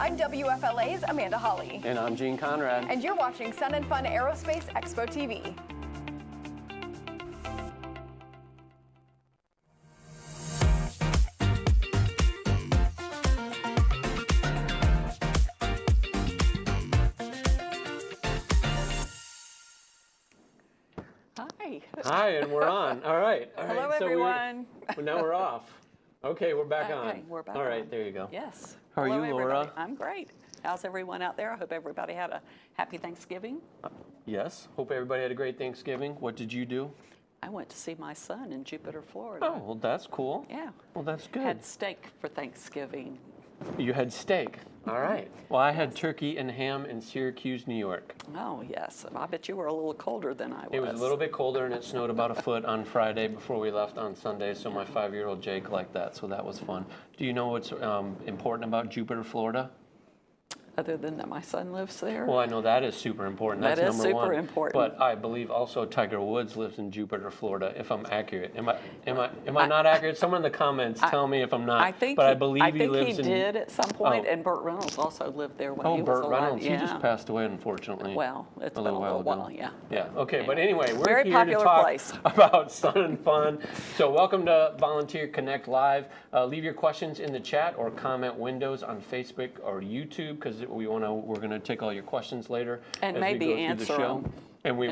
I'm WFLA's Amanda Hawley. And I'm Gene Conrad. And you're watching Sun and Fun Aerospace Expo TV. Hi, and we're on. All right. Hello, everyone. Now we're off. Okay, we're back on. Okay, we're back All right, on. there you go. Yes. How are Hello, you, Laura? everybody. I'm great. How's everyone out there? I hope everybody had a happy Thanksgiving. Yes. Hope everybody had a great Thanksgiving. What did you do? I went to see my son in Jupiter, Florida. Oh, well, that's cool. Yeah. Well, that's good. Had steak for Thanksgiving. You had steak. All right. Well, I had turkey and ham in Syracuse, New York. Oh, yes. I bet you were a little colder than I was. It was a little bit colder, and it snowed about a foot on Friday before we left on Sunday, so my 5-year-old Jake liked that, so that was fun. Do you know what's important about Jupiter, Florida? Other than that my son lives there? Well, I know that is super important. That's That is number one. super important. But I believe also Tiger Woods lives in Jupiter, Florida, if I'm accurate. Am I not accurate? Someone in the comments tell me if I'm not. I think I believe he lives he in. did at some point, and Burt Reynolds also lived there when he was Burt alive. Reynolds. Yeah. He just passed away, unfortunately. Well, it's a been little a little while while, ago. yeah. Yeah. Okay, but anyway, we're Very here to popular talk place. about Sun and Fun. So welcome to Volunteer Connect Live. Leave your questions in the chat or comment windows on Facebook or YouTube, because we're going to take all your questions later And as maybe we go through answer the show. them. And we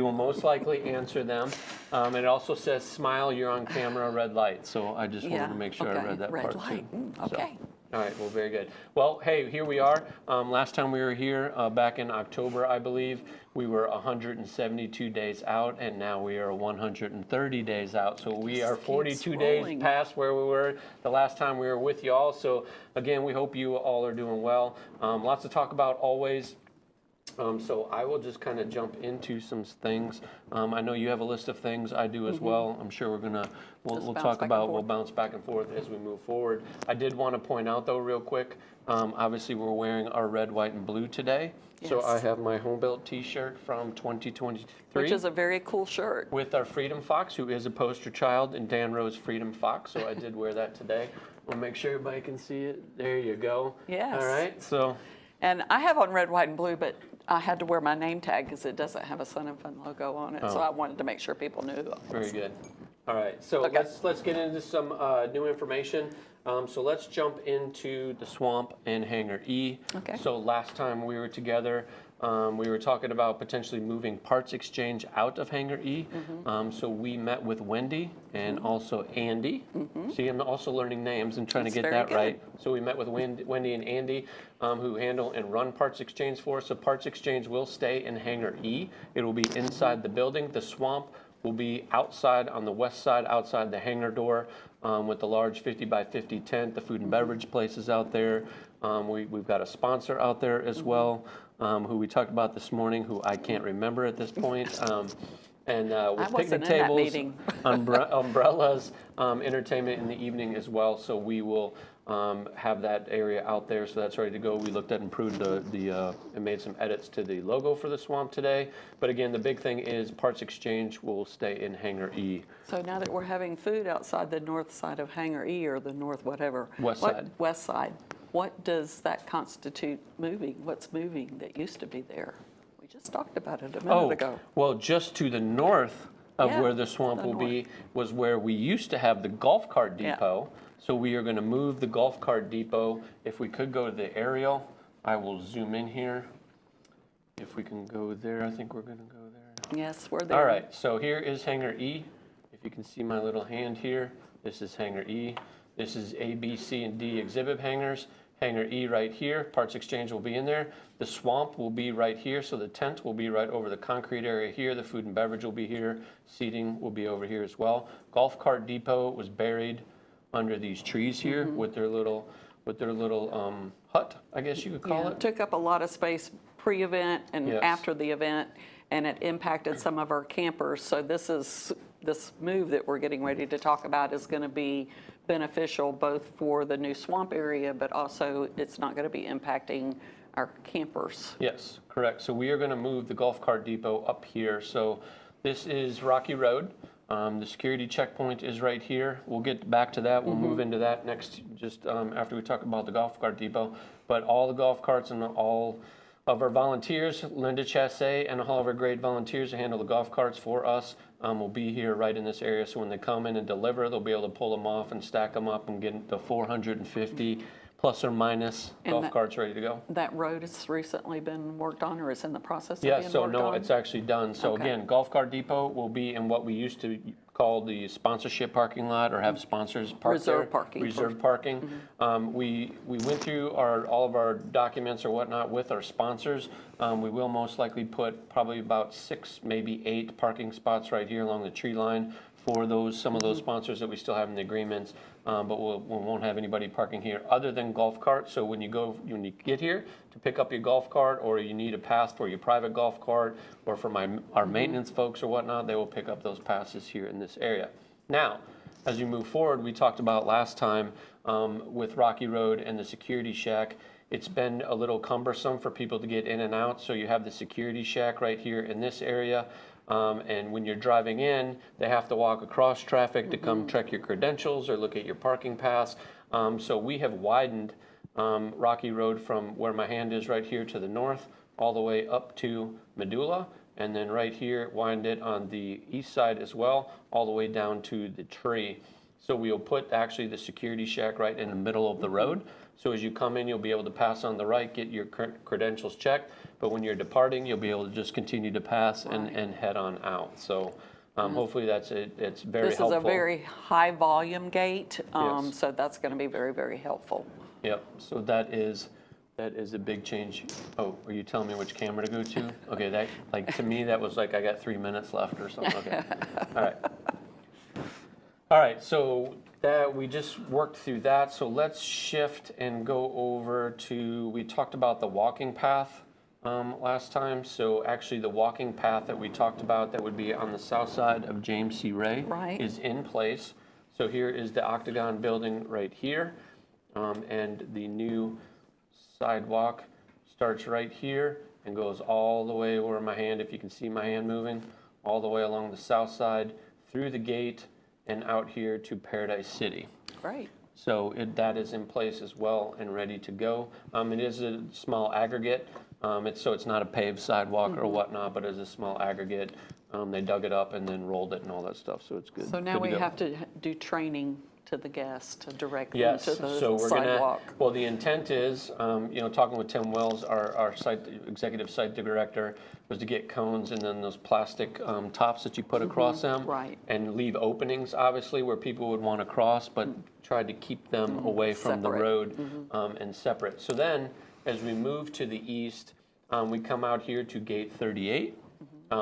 will most likely answer them. And it also says, smile, you're on camera, red light. So I just wanted to make sure I read that red part light. too. Okay. All right, well, very good. Well, hey, here we are. Last time we were here, back in October, I believe, we were 172 days out, and now we are 130 days out. So we are 42 days past where we were the last time we were with y'all. So again, we hope you all are doing well. Lots to talk about always. So I will just kind of jump into some things. I know you have a list of things. I do as well. I'm sure we'll talk about, we'll bounce back and forth as we move forward. I did want to point out though real quick, obviously we're wearing our red, white, and blue today. Yes. So I have my home built t-shirt from 2023. Which is a very cool shirt. With our Freedom Fox, who is a poster child, and Dan Rowe's Freedom Fox. So I did wear that today. We'll make sure everybody can see it. There you go. Yes. All right, so. And I have on red, white, and blue, but I had to wear my name tag because it doesn't have a Sun and Fun logo on it. So I wanted to make sure people knew who it was. Very good. All right, so let's get into some new information. So let's jump into the swamp and Hangar E. Okay. So last time we were together, we were talking about potentially moving Parts Exchange out of Hangar E. So we met with Wendy and also Andy. See, I'm also learning names and trying to get that right. So we met with Wendy and Andy, who handle and run Parts Exchange for us. So Parts Exchange will stay in Hangar E. It will be inside the building. The swamp will be outside on the west side, outside the hangar door, with the large 50 by 50 tent. The food and beverage places out there. We've got a sponsor out there as well, who we talked about this morning, who I can't remember at this point. And with picnic tables, umbrellas, entertainment in the evening as well. So we will have that area out there, so that's ready to go. We looked at and improved and made some edits to the logo for the swamp today. But again, the big thing is Parts Exchange will stay in Hangar E. So now that we're having food outside the north side of Hangar E, or the north whatever. West side. What does that constitute moving? What's moving that used to be there? We just talked about it a minute ago. Well, just to the north of where the swamp will be was where we used to have the golf cart depot. So we are going to move the golf cart depot. If we could go to the aerial, I will zoom in here. If we can go there, I think we're going to go there. Yes, we're there. All right, so here is Hangar E. If you can see my little hand here, this is Hangar E. This is A, B, C, and D exhibit hangars. Hangar E right here. Parts Exchange will be in there. The swamp will be right here, so the tent will be right over the concrete area here. The food and beverage will be here. Seating will be over here as well. Golf cart depot was buried under these trees here with their little hut, I guess you could call it. It took up a lot of space pre-event and after the event, and it impacted some of our campers. So this move that we're getting ready to talk about is going to be beneficial both for the new swamp area, but also it's not going to be impacting our campers. Yes, correct. So we are going to move the golf cart depot up here. So this is Rocky Road. The security checkpoint is right here. We'll get back to that. We'll move into that next, just after we talk about the golf cart depot. but all the golf carts and all of our volunteers, Linda Chassé and all of our great volunteers who handle the golf carts for us, will be here right in this area. So when they come in and deliver, they'll be able to pull them off and stack them up and get the 450 plus or minus golf carts ready to go. That road has recently been worked on, or is in the process of Yeah, being so worked no, on? it's actually done. So Okay. again, Golf Cart Depot will be in what we used to call the sponsorship parking lot, or have sponsors park Reserve there. parking. Reserve parking. We went through all of our documents or whatnot with our sponsors. We will most likely put probably about 6, maybe 8 parking spots right here along the tree line for some of those sponsors that we still have in the agreements, but we won't have anybody parking here other than golf carts. So when you get here to pick up your golf cart, or you need a pass for your private golf cart, or for our maintenance folks or whatnot, they will pick up those passes here in this area. Now, as we move forward, we talked about last time with Rocky Road and the security shack. It's been a little cumbersome for people to get in and out, so you have the security shack right here in this area. And when you're driving in, they have to walk across traffic to come check your credentials or look at your parking pass. So we have widened Rocky Road from where my hand is right here to the north, all the way up to Medulla, and then right here, widened it on the east side as well, all the way down to the tree. So we'll put actually the security shack right in the middle of the road. So as you come in, you'll be able to pass on the right, get your credentials checked. But when you're departing, you'll be able to just continue to pass and head on out. So hopefully it's very helpful. This is a very high volume gate, Yes. so that's going to be very, very helpful. Yep, so that is a big change. Oh, are you telling me which camera to go to? Okay, that, like, to me, that was like I got 3 minutes left or something. Okay, all right. All right, so that we just worked through that. So let's shift and go over to, we talked about the walking path last time. So actually the walking path that we talked about that would be on the south side of James C. Ray is in place. So here is the Octagon building right here. And the new sidewalk starts right here and goes all the way where my hand, if you can see my hand moving, all the way along the south side through the gate and out here to Paradise City. Great. So that is in place as well and ready to go. It is a small aggregate, so it's not a paved sidewalk or whatnot, but it's a small aggregate. They dug it up and then rolled it and all that stuff, so it's good. So now good we go. have to do training to the guests to direct them Yes, to the so we're sidewalk. well, the intent is, talking with Tim Wells, our executive site director, was to get cones and then those plastic tops that you put across them. Right. And leave openings, obviously, where people would want to cross, but try to keep them away from the Separate. road and separate. So then, as we move to the east, we come out here to gate 38.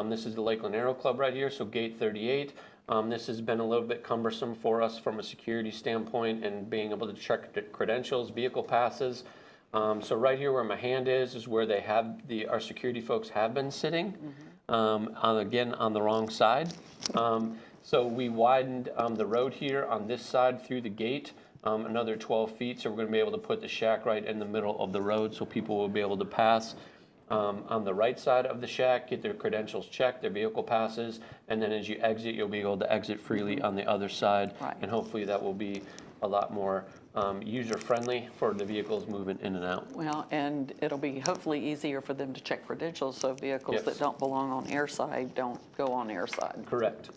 This is the Lakeland Aero Club right here, so gate 38. This has been a little bit cumbersome for us from a security standpoint and being able to check the credentials, vehicle passes. So right here where my hand is where they have our security folks have been sitting, again on the wrong side. So we widened the road here on this side through the gate another 12 feet. So we're going to be able to put the shack right in the middle of the road so people will be able to pass on the right side of the shack, get their credentials checked, their vehicle passes, and then as you exit, you'll be able to exit freely on the other side. Right. And hopefully that will be a lot more user-friendly for the vehicles moving in and out. Well, and it'll be hopefully easier for them to check credentials, so vehicles Yes. that don't belong on airside don't go on airside. Correct.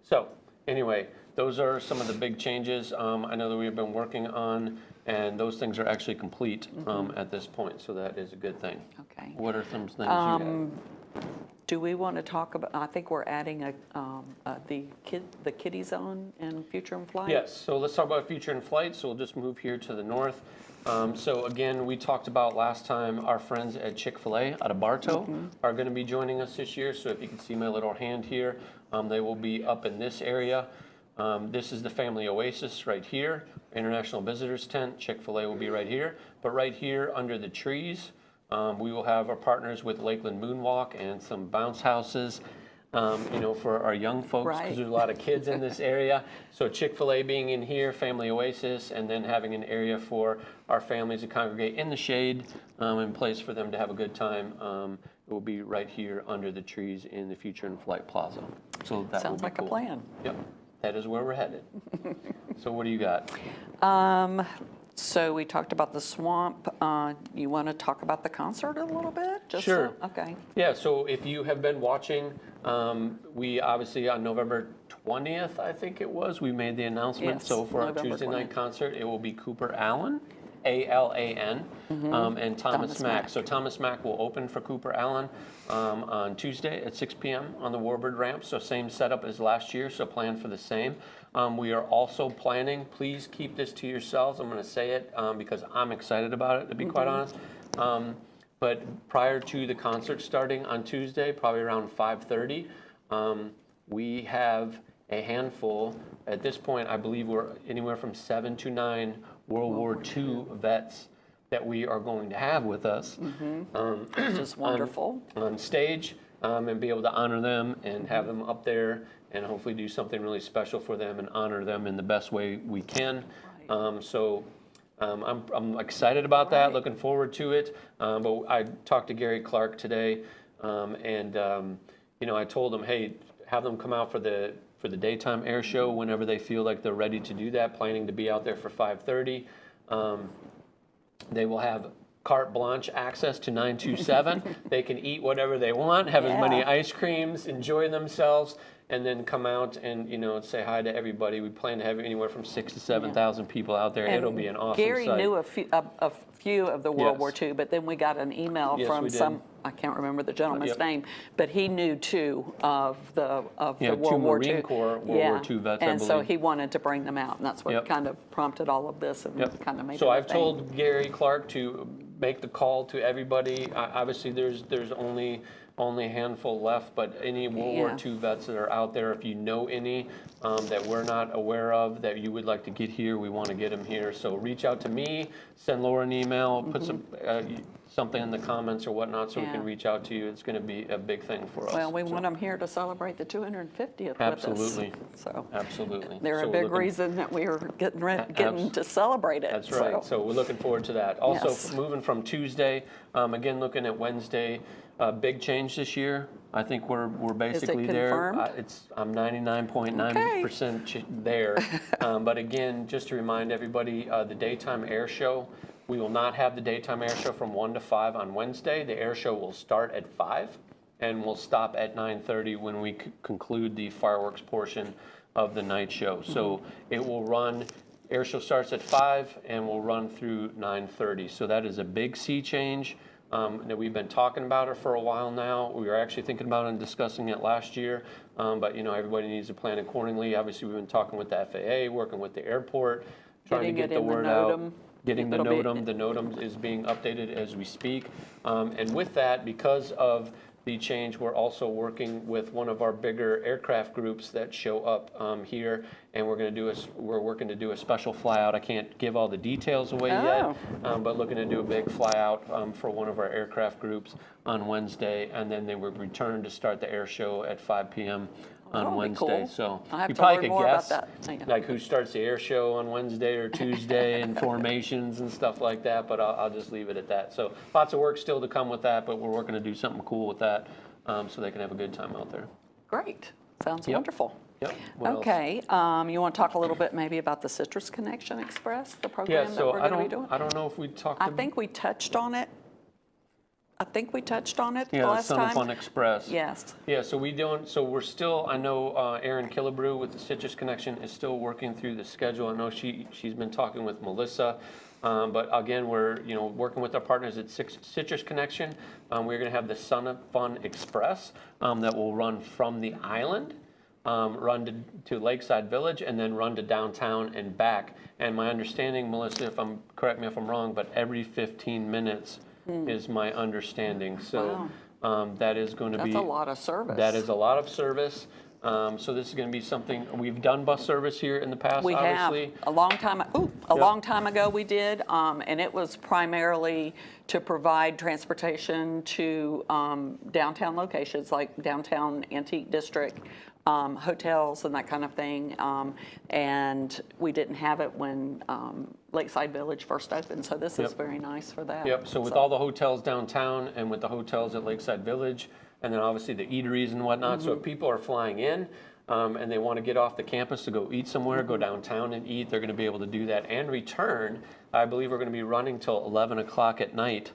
So anyway, those are some of the big changes I know that we've been working on, and those things are actually complete at this point, so that is a good thing. Okay. What are some things you have? Do we want to talk about, I think we're adding the kiddie zone in Future in Flight? Yes, so let's talk about Future in Flight. So we'll just move here to the north. So again, we talked about last time our friends at Chick-fil-A out of Bartow are going to be joining us this year. So if you can see my little hand here, they will be up in this area. This is the Family Oasis right here, International Visitors Tent. Chick-fil-A will be right here. But right here under the trees, we will have our partners with Lakeland Moonwalk and some bounce houses, for our young folks, because there's a lot of kids in this area. So Chick-fil-A being in here, Family Oasis, and then having an area for our families to congregate in the shade, and place for them to have a good time. It will be right here under the trees in the Future in Flight Plaza. So that Sounds will be like cool. a plan. Yep, that is where we're headed. So what do you got? So we talked about the swamp. You want to talk about the concert a little bit? Sure. Okay. Yeah, so if you have been watching, we obviously on November 20th, I think it was, we made the announcement. Yes, So for our November Tuesday night 20th. concert, it will be Cooper Allen, A-L-A-N, and Thomas Mack. So Thomas Mack will open for Cooper Allen on Tuesday at 6 p.m. on the Warbird ramp. So same setup as last year, so plan for the same. We are also planning, please keep this to yourselves, I'm going to say it because I'm excited about it, to be quite honest. But prior to the concert starting on Tuesday, probably around 5:30, we have a handful. At this point, I believe we're anywhere from 7 to 9 World War II vets that we are going to have with us. Which is wonderful. On stage, and be able to honor them and have them up there and hopefully do something really special for them and honor them in the best way we can. I'm excited about that, looking forward to it. But I talked to Gary Clark today, and I told him, hey, have them come out for the daytime air show whenever they feel like they're ready to do that, planning to be out there for 5:30. They will have carte blanche access to 927. They can eat whatever they want, have as many ice creams, enjoy themselves, and then come out and say hi to everybody. We plan to have anywhere from 6,000 to 7,000 people out there. And it'll be an awesome Gary sight. knew a few of the World Yes. War II, but then we got an email Yes, from we did. some, I can't remember the gentleman's name, but he knew two of the Yeah, World two War Marine II. Corps World War II vets, I And so believe. he wanted to bring them out, and that's what Yep. kind of prompted all of this and kind of made So it a I've thing. told Gary Clark to make the call to everybody. Obviously, there's only a handful left, but any World War II vets that are out there, if you know any that we're not aware of that you would like to get here, we want to get them here. So reach out to me, send Laura an email, put some something in the comments or whatnot so we can reach out to you. It's going to be a big thing for us. Well, we want them here to celebrate the 250th Absolutely. with us. So Absolutely. they're So a we're big looking- reason that we are getting to celebrate it. That's right. So we're looking forward to that. Also, Yes. moving from Tuesday, again looking at Wednesday, big change this year. I think we're basically there. confirmed? I'm 99.9% there. But again, just to remind everybody, the daytime air show. We will not have the daytime air show from 1 to 5 on Wednesday. The air show will start at 5 and will stop at 9:30 when we conclude the fireworks portion of the night show. So it will run. Air show starts at 5 and will run through 9:30. So that is a big sea change that we've been talking about it for a while now. We were actually thinking about it and discussing it last year, but everybody needs to plan accordingly. Obviously, we've been talking with the FAA, working with the airport, trying to get the word out. Getting the NOTAM. The NOTAM is being updated as we speak. And with that, because of the change, we're also working with one of our bigger aircraft groups that show up here, and we're working to do a special flyout. I can't give all the details away yet, but looking to do a big flyout for one of our aircraft groups on Wednesday, and then they will return to start the air show at 5 p.m. on Wednesday. Cool. So I'll have you to probably learn could more about guess that. like who starts the air show on Wednesday or Tuesday and formations and stuff like that, but I'll just leave it at that. So lots of work still to come with that, but we're working to do something cool with that so they can have a good time out there. Great. Sounds wonderful. Yep. What else? Okay. You want to talk a little bit maybe about the Citrus Connection Express, the program that we're going to be doing? I don't know if we talked I think we touched on it. Yeah, last Sun time. and Fun Express. Yes. Yeah, so we're still, I know Erin Killebrew with the Citrus Connection is still working through the schedule. I know she's been talking with Melissa, but again, we're working with our partners at Citrus Connection. We're going to have the Sun and Fun Express that will run from the island, run to Lakeside Village, and then run to downtown and back. And my understanding, Melissa, correct me if I'm wrong, but every 15 minutes is my understanding. So that is going to be... That's a lot of service. That is a lot of service. So this is going to be something, we've done bus service here in the past, We obviously. have. A long time ago we did, and it was primarily to provide transportation to downtown locations like downtown Antique District, hotels and that kind of thing. And we didn't have it when Lakeside Village first opened, so this is very nice for that. Yep, so with all the hotels downtown and with the hotels at Lakeside Village, and then obviously the eateries and whatnot, so if people are flying in and they want to get off the campus to go eat somewhere, go downtown and eat, they're going to be able to do that and return I believe we're going to be running till 11 o'clock at night.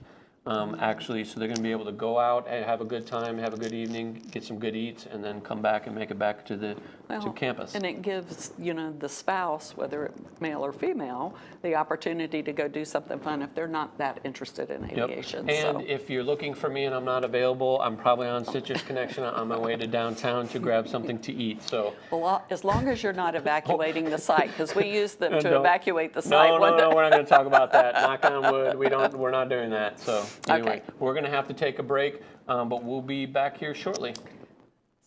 Actually, so they're going to be able to go out and have a good time, have a good evening, get some good eats, and then come back and make it back to the to campus. And it gives, the spouse, whether it's male or female, the opportunity to go do something fun if they're not that interested in aviation. And if you're looking for me and I'm not available, I'm probably on Citrus Connection on my way to downtown to grab something to eat. So, well, as long as you're not evacuating the site, because we use them to evacuate the site. No, we're not going to talk about that. Knock on wood, we're not doing that. So anyway, we're going to have to take a break, but we'll be back here shortly.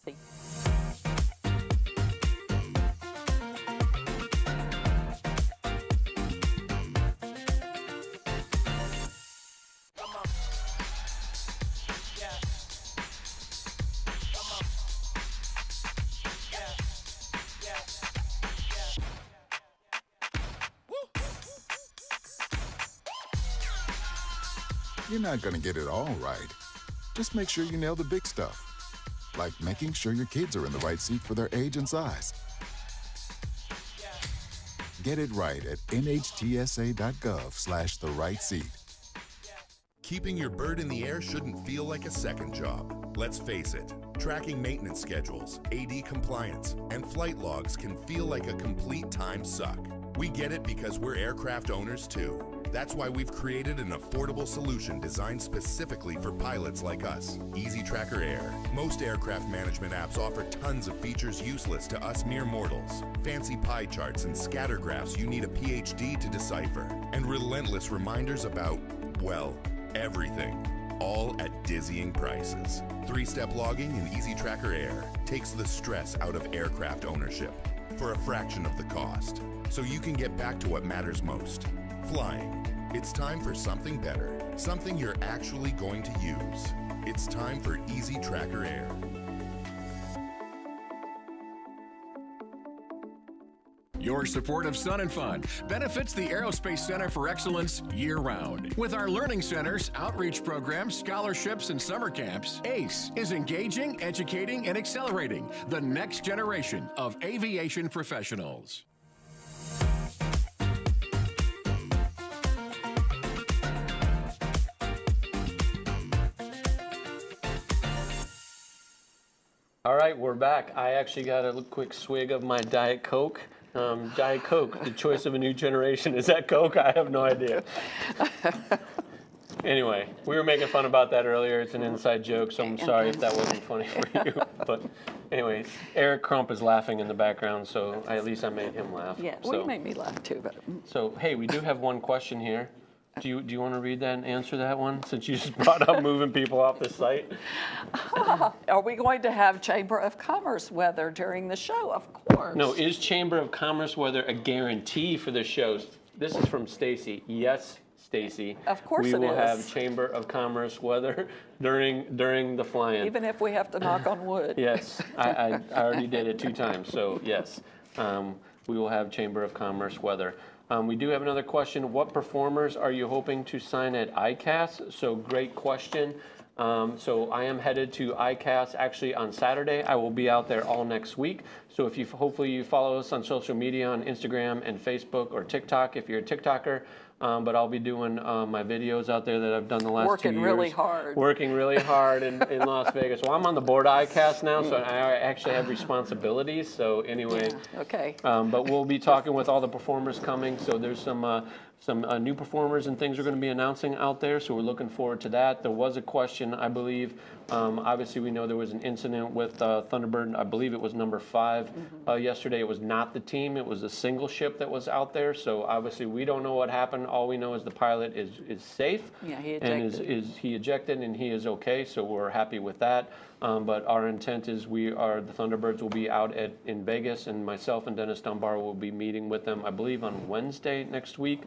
See. You're not going to get it all right. Just make sure you nail the big stuff, like making sure your kids are in the right seat for their age and size. Get it right at nhtsa.gov/the-right-seat. Keeping your bird in the air shouldn't feel like a second job. Let's face it, tracking maintenance schedules, AD compliance, and flight logs can feel like a complete time suck. We get it because we're aircraft owners too. That's why we've created an affordable solution designed specifically for pilots like us, Easy Tracker Air. Most aircraft management apps offer tons of features useless to us mere mortals. Fancy pie charts and scatter graphs you need a PhD to decipher. And relentless reminders about, well, everything. All at dizzying prices. 3-step logging in Easy Tracker Air takes the stress out of aircraft ownership for a fraction of the cost, so you can get back to what matters most. Flying. It's time for something better, something you're actually going to use. It's time for Easy Tracker Air. Your support of Sun and Fun benefits the Aerospace Center for Excellence year-round. With our learning centers, outreach programs, scholarships, and summer camps, ACE is engaging, educating, and accelerating the next generation of aviation professionals. All right, we're back. I actually got a quick swig of my Diet Coke. Diet Coke, the choice of a new generation. Is that Coke? I have no idea. Anyway, we were making fun about that earlier. It's an inside joke, so I'm sorry if that wasn't funny for you. But anyway, Eric Crump is laughing in the background, so at least I made him laugh. Yeah, so, well, you made me laugh too. But so, hey, we do have one question here. Do you want to read that and answer that one, since you just brought up moving people off the site? Are we going to have Chamber of Commerce weather during the show? Of course. No, is Chamber of Commerce weather a guarantee for the shows? This is from Stacy. Yes, Stacy. Of course we it will is. have Chamber of Commerce weather during the fly-in. Even if we have to knock on wood. Yes, I already did it 2 times, so yes. We will have Chamber of Commerce weather. We do have another question. What performers are you hoping to sign at ICAS? So great question. So I am headed to ICAS actually on Saturday. I will be out there all next week. So if hopefully you follow us on social media on Instagram and Facebook or TikTok if you're a TikToker. But I'll be doing my videos out there that I've done the last 2 years. Working really hard. Working really hard in Las Vegas. Well, I'm on the board of ICAS now, so I actually have responsibilities. So anyway. Yeah, okay. But we'll be talking with all the performers coming. So there's some new performers and things we're going to be announcing out there. So we're looking forward to that. There was a question, I believe. Obviously, we know there was an incident with Thunderbird. I believe it was number 5 yesterday. It was not the team. It was a single ship that was out there. So obviously, we don't know what happened. All we know is the pilot is safe. Yeah, he ejected. And he ejected and he is okay. So we're happy with that. But our intent is the Thunderbirds will be out in Vegas, and myself and Dennis Dunbar will be meeting with them, I believe, on Wednesday next week.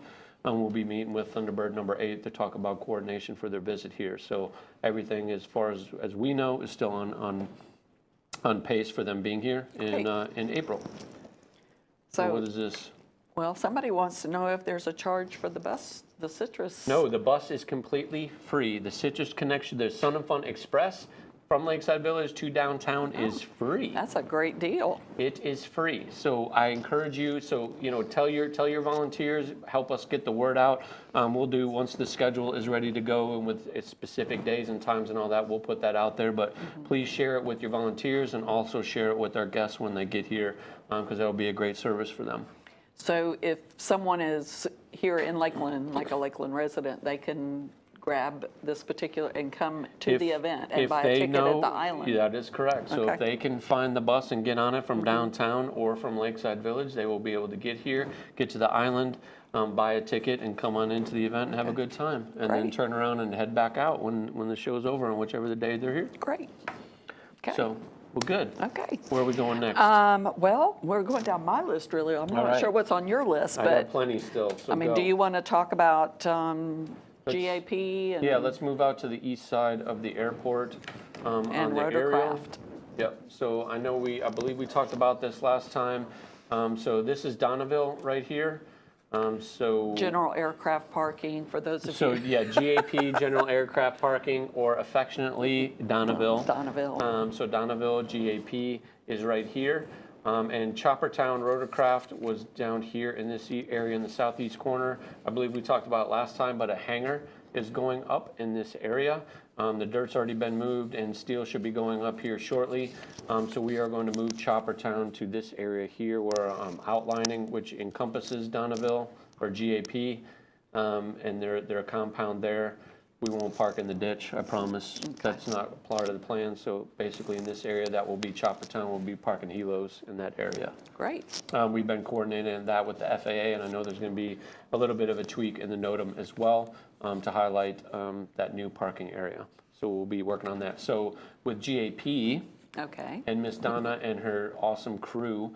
We'll be meeting with Thunderbird number 8 to talk about coordination for their visit here. So everything, as far as we know, is still on pace for them being here in April. So what is this? Well, somebody wants to know if there's a charge for the bus, the Citrus. No, the bus is completely free. The Citrus Connection, the Sun and Fun Express from Lakeside Village to downtown is free. That's a great deal. It is free. So I encourage you, tell your volunteers, help us get the word out. We'll do, once the schedule is ready to go and with its specific days and times and all that, we'll put that out there. But please share it with your volunteers and also share it with our guests when they get here, because that'll be a great service for them. So if someone is here in Lakeland, like a Lakeland resident, they can grab this particular and come to the event and buy a ticket at the island. Yeah, that is correct. So if they can find the bus and get on it from downtown or from Lakeside Village, they will be able to get here, get to the island, buy a ticket, and come on into the event and have a good time. And then turn around and head back out when the show's over on whichever the day they're here. Great. Okay. So, well, good. Okay. Where are we going next? Well, we're going down my list, really. I'm not sure what's on your list, I but got plenty still, so I mean, go. do you want to talk about GAP and Yeah, let's move out to the east side of the airport on the aerial. rotorcraft? Yep. So I believe we talked about this last time. So this is Donneville right here. General aircraft parking for those of So you. yeah, GAP, General Aircraft Parking, or affectionately Donneville. Donneville. So Donneville GAP is right here. And Choppertown Rotorcraft was down here in this area in the southeast corner. I believe we talked about it last time, but a hangar is going up in this area. The dirt's already been moved and steel should be going up here shortly. So we are going to move Choppertown to this area here where I'm outlining, which encompasses Donneville or GAP and their compound there. We won't park in the ditch, I promise. Okay. That's not part of the plan. So basically in this area, that will be Choppertown. We'll be parking helos in that area. Great. We've been coordinating that with the FAA, and I know there's going to be a little bit of a tweak in the NOTAM as well to highlight that new parking area. So we'll be working on that. So with GAP and Miss Donna and her awesome crew,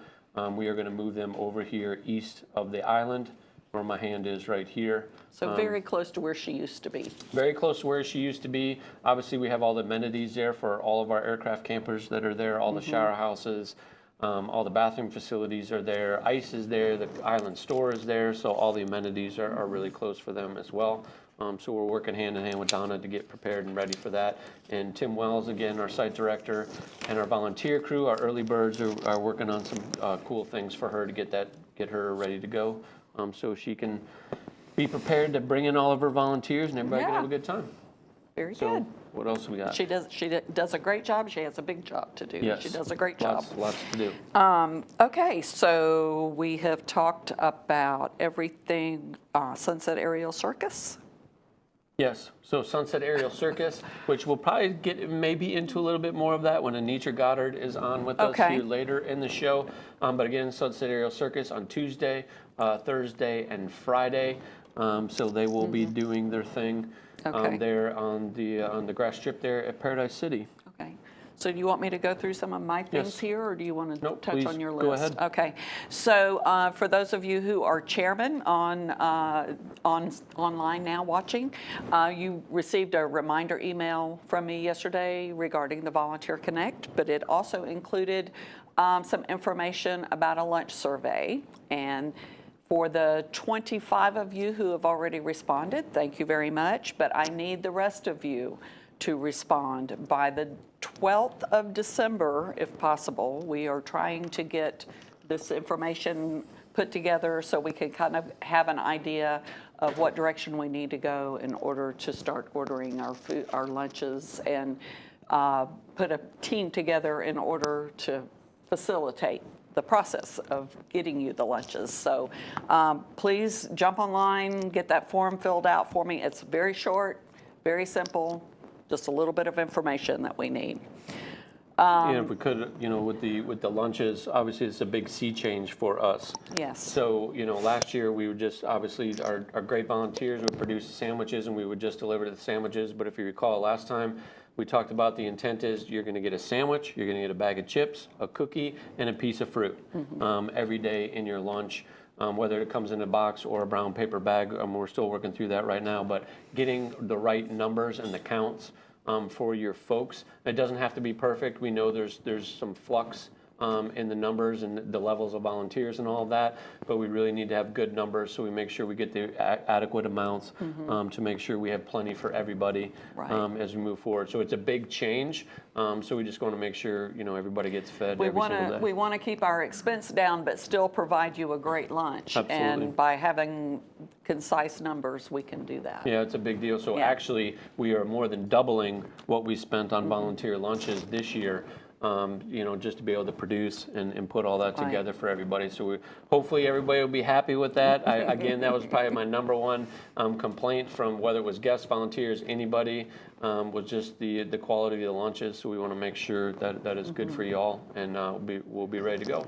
we are going to move them over here east of the island, where my hand is right here. So very close to where she used to be. Very close to where she used to be. Obviously, we have all the amenities there for all of our aircraft campers that are there, all the shower houses, all the bathroom facilities are there, ice is there, the island store is there, so all the amenities are really close for them as well. So we're working hand in hand with Donna to get prepared and ready for that. And Tim Wells, again, our site director, and our volunteer crew, our early birds are working on some cool things for her to get her ready to go. So she can be prepared to bring in all of her volunteers and everybody can have a good time. Very so good. What else have we got? She does a great job. She has a big job to do. Yes. She does a great job. Lots to do. Okay, so we have talked about everything Sunset Aerial Circus. Yes, so Sunset Aerial Circus, which we'll probably get maybe into a little bit more of that when Anitra Goddard is on with us here later in the show. But again, Sunset Aerial Circus on Tuesday, Thursday, and Friday. So they will be doing their thing there on the grass strip there at Paradise City. Okay. So do you want me to go through some of my things here, or do you want to touch on your list? Go ahead. Okay. So for those of you who are chairman on online now watching, you received a reminder email from me yesterday regarding the Volunteer Connect, but it also included some information about a lunch survey. And for the 25 of you who have already responded, thank you very much, but I need the rest of you to respond by the 12th of December, if possible. We are trying to get this information put together so we can kind of have an idea of what direction we need to go in order to start ordering our food, our lunches, and put a team together in order to facilitate the process of getting you the lunches. So please jump online, get that form filled out for me. It's very short, very simple, just a little bit of information that we need. If we could, with the lunches, obviously it's a big sea change for us. Yes. So, last year we would just, obviously our great volunteers would produce the sandwiches and we would just deliver the sandwiches. But if you recall last time, we talked about the intent is you're going to get a sandwich, you're going to get a bag of chips, a cookie, and a piece of fruit every day in your lunch. Whether it comes in a box or a brown paper bag, we're still working through that right now, but getting the right numbers and the counts for your folks. It doesn't have to be perfect. We know there's some flux in the numbers and the levels of volunteers and all of that, but we really need to have good numbers so we make sure we get the adequate amounts to make sure we have plenty for everybody as we move forward. So it's a big change, so we just want to make sure everybody gets fed every single day. We want to keep our expense down, but still provide you a great lunch. Absolutely. And by having concise numbers, we can do that. Yeah, it's a big deal. So actually, we are more than doubling what we spent on volunteer lunches this year. Just to be able to produce and put all that together for everybody. So hopefully everybody will be happy with that. Again, that was probably my number one complaint from whether it was guests, volunteers, anybody, was just the quality of the lunches. So we want to make sure that that is good for you all, and we'll be ready to go.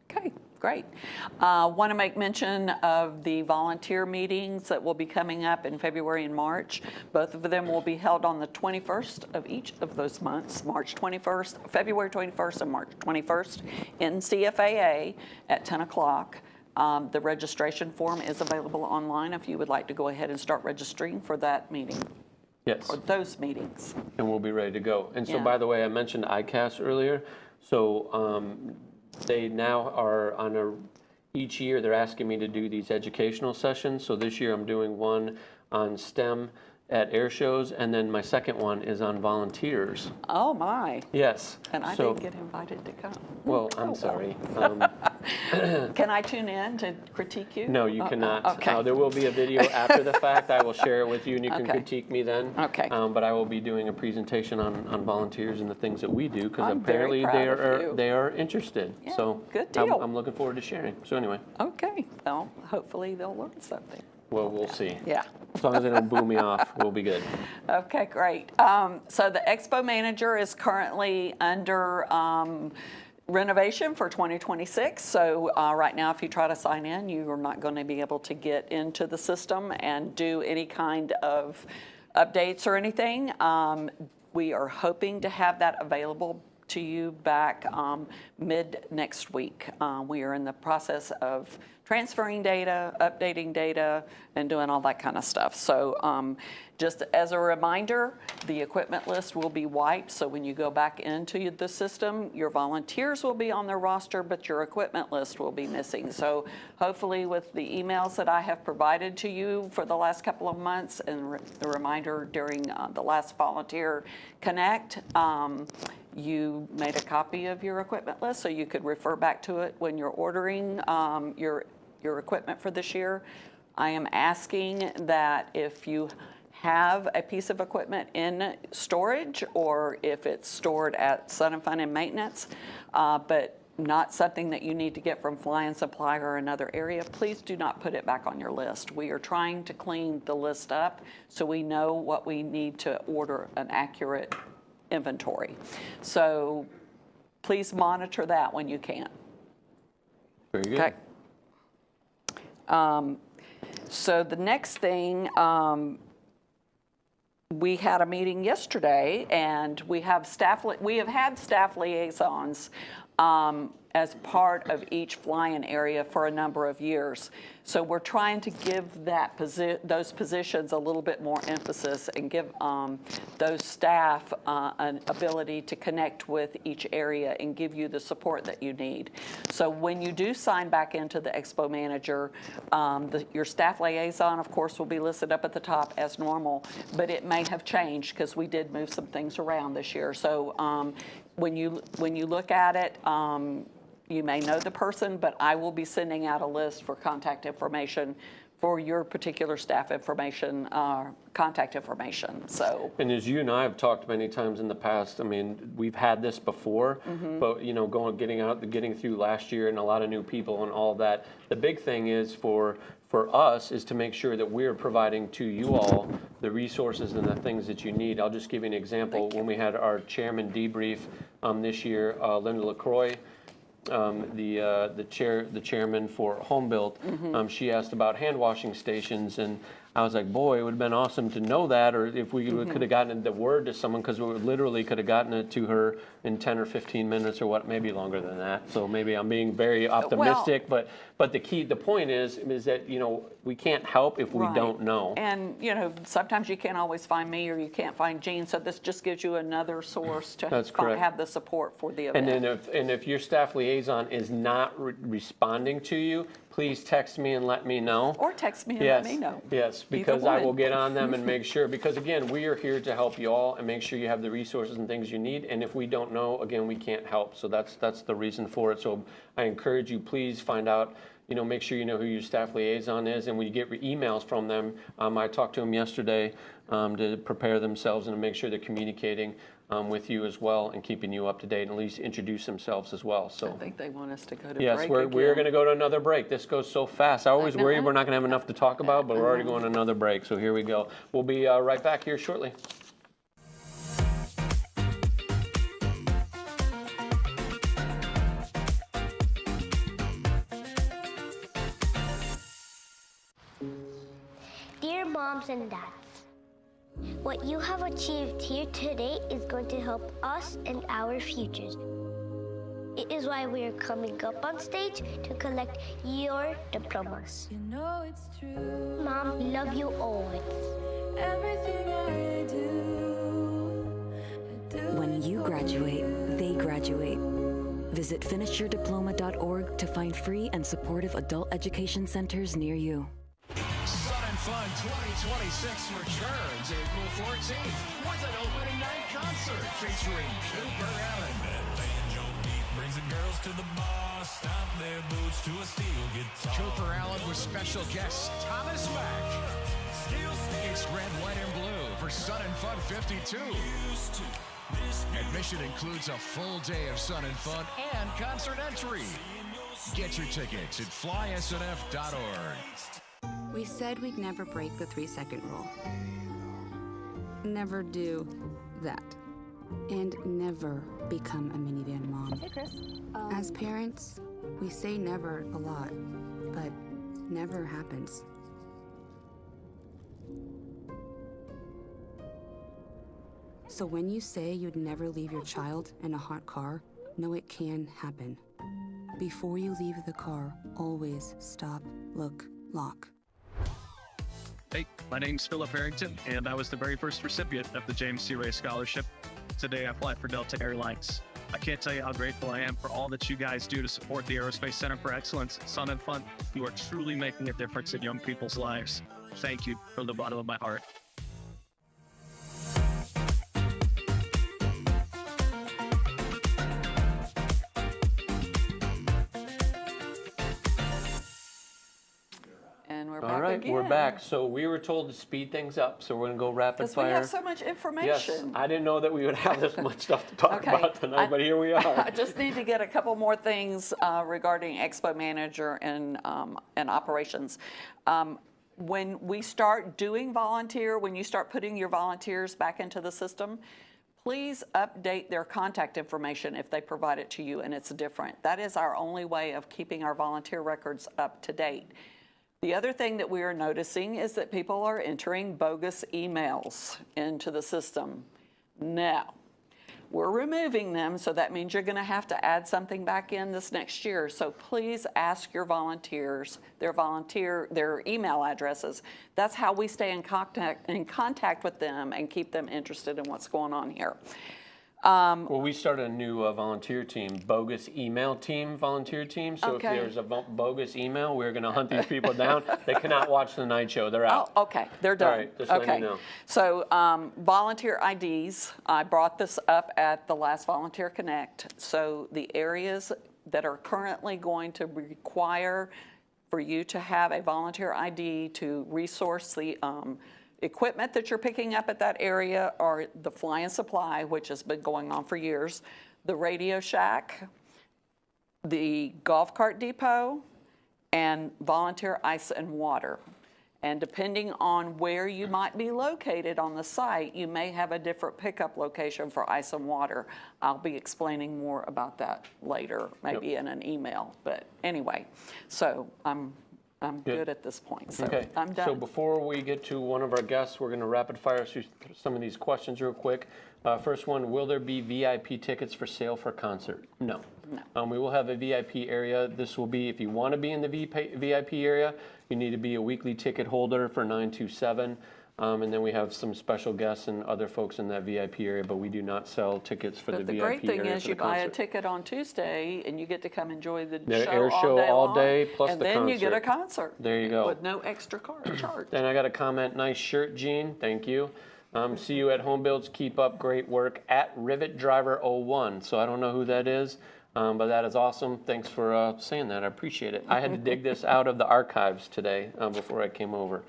Okay, great. Want to make mention of the volunteer meetings that will be coming up in February and March. Both of them will be held on the 21st of each of those months, February 21st and March 21st in CFAA at 10 o'clock. The registration form is available online if you would like to go ahead and start registering for that meeting. Yes. Or those meetings. And we'll be ready to go. And so, by the way, I mentioned ICAS earlier. So they now are each year they're asking me to do these educational sessions. So this year I'm doing one on STEM at air shows, and then my second one is on volunteers. Oh my. Yes. And I didn't get invited to come. Well, I'm sorry. Can I tune in to critique you? No, you cannot. Okay. There will be a video after the fact. I will share it with you, and you can critique me then. Okay. But I will be doing a presentation on volunteers and the things that we do, because I'm apparently very proud of you. they are interested. Yeah, so good deal. I'm looking forward to sharing. So anyway. Okay. Well, hopefully they'll learn something. Well, we'll see. Yeah. As long as they don't boo me off, we'll be good. Okay, great. So the expo manager is currently under renovation for 2026. So right now, if you try to sign in, you are not going to be able to get into the system and do any kind of updates or anything. We are hoping to have that available to you back mid next week. We are in the process of transferring data, updating data, and doing all that kind of stuff. So just as a reminder, the equipment list will be wiped. So when you go back into the system, your volunteers will be on their roster, but your equipment list will be missing. So hopefully with the emails that I have provided to you for the last couple of months and the reminder during the last Volunteer Connect, you made a copy of your equipment list so you could refer back to it when you're ordering your equipment for this year. I am asking that if you have a piece of equipment in storage or if it's stored at Sun & Fun and Maintenance, but not something that you need to get from Fly and Supply or another area, please do not put it back on your list. We are trying to clean the list up so we know what we need to order an accurate inventory. So please monitor that when you can. Very good. Okay. So the next thing, we had a meeting yesterday, and we have had staff liaisons as part of each fly-in area for a number of years. So we're trying to give those positions a little bit more emphasis and give those staff an ability to connect with each area and give you the support that you need. So when you do sign back into the Expo Manager, your staff liaison, of course, will be listed up at the top as normal, but it may have changed because we did move some things around this year. So when you look at it, you may know the person, but I will be sending out a list for contact information for your particular staff information, contact information. So. And as you and I have talked many times in the past, I mean, we've had this before, but getting through last year and a lot of new people and all that. The big thing is for us is to make sure that we're providing to you all the resources and the things that you need. I'll just give you an example. When we had our chairman debrief this year, Linda LaCroix, the chairman for Home Built, she asked about hand washing stations, and I was like, boy, it would have been awesome to know that, or if we could have gotten the word to someone, because we literally could have gotten it to her in 10 or 15 minutes or what, maybe longer than that. So maybe I'm being very optimistic, but the point is that we can't help if we Right. don't know. And, you know, sometimes you can't always find me or you can't find Jean, so this just gives you another source to That's correct. have the support for the event. And if your staff liaison is not responding to you, please text me and let me know. Or text me and Yes, let me know. yes, Either because I one. will get on them and make sure, because again, we are here to help you all and make sure you have the resources and things you need. And if we don't know, again, we can't help. So that's the reason for it. So I encourage you, please find out, you know, make sure you know who your staff liaison is. And when you get emails from them, I talked to them yesterday to prepare themselves and to make sure they're communicating with you as well and keeping you up to date and at least introduce themselves as well. So I think they want us to go to yes, break we're again. going to go to another break. This goes so fast. I always know. worry we're not going to have enough to talk about, but we're already going to another break. So here we go. We'll be right back here shortly. Dear moms and dads, what you have achieved here today is going to help us and our futures. It is why we are coming up on stage to collect your diplomas. You know it's true. Mom, we love you always. Everything I do. When you graduate, they graduate. Visit finishyourdiploma.org to find free and supportive adult education centers near you. Sun and Fun 2026 returns April 14th with an opening night concert featuring Cooper Allen. Brings the girls to the bar, stomp their boots to a steel guitar. Cooper Allen with special guest Thomas Mack. It's red, white, and blue for Sun and Fun 52. Admission includes a full day of Sun and Fun and concert entry. Get your tickets at flysnf.org. We said we'd never break the 3-second rule. Never do that. And never become a minivan mom. Hey, Chris. As parents, we say never a lot, but never happens. So when you say you'd never leave your child in a hot car, know it can happen. Before you leave the car, always stop, look, lock. Hey, my name's Philip Harrington, and I was the very first recipient of the James C. Ray Scholarship. Today I fly for Delta Airlines. I can't tell you how grateful I am for all that you guys do to support the Aerospace Center for Excellence at Sun and Fun. You are truly making a difference in young people's lives. Thank you from the bottom of my heart. And we're All back right, again. we're back. So we were told to speed things up, so we're going to go rapid Because we fire. have so much Yes, information. I didn't know that we would have this much stuff to talk Okay. about tonight, but here we are. I just need to get a couple more things regarding Expo Manager and operations. When we start doing volunteer, when you start putting your volunteers back into the system, please update their contact information if they provide it to you and it's different. That is our only way of keeping our volunteer records up to date. The other thing that we are noticing is that people are entering bogus emails into the system. Now, we're removing them, so that means you're going to have to add something back in this next year. So please ask your volunteers their email addresses. That's how we stay in contact with them and keep them interested in what's going on here. Well, we started a new volunteer team, bogus email team, volunteer team. So Okay. if there's a bogus email, we're going to hunt these people down. They cannot watch the night show. They're out. Oh, okay, they're done. All right, just letting okay. you know. So volunteer IDs, I brought this up at the last Volunteer Connect. So the areas that are currently going to require for you to have a volunteer ID to resource the equipment that you're picking up at that area are the Fly and Supply, which has been going on for years, the Radio Shack, the Golf Cart Depot, and Volunteer Ice and Water. And depending on where you might be located on the site, you may have a different pickup location for ice and water. I'll be explaining more about that later, maybe in an email. But anyway, so I'm good at this point. So Okay, I'm done. so before we get to one of our guests, we're going to rapid fire through some of these questions real quick. First one, will there be VIP tickets for sale for concert? No. No. We will have a VIP area. This will be, if you want to be in the VIP area, You need to be a weekly ticket holder for 927. And then we have some special guests and other folks in that VIP area, but we do not sell tickets for the VIP area. But the great thing is for you the buy a concert. ticket on Tuesday and you get to come enjoy the air show all day plus and the then you get a concert. concert. There you go. With no extra charge. Then I got a comment, nice shirt, Gene, thank you. See you at Home Builds, keep up great work at Rivet Driver 01. So I don't know who that is, but that is awesome. Thanks for saying that, I appreciate it. I had to dig this out of the archives today before I came over.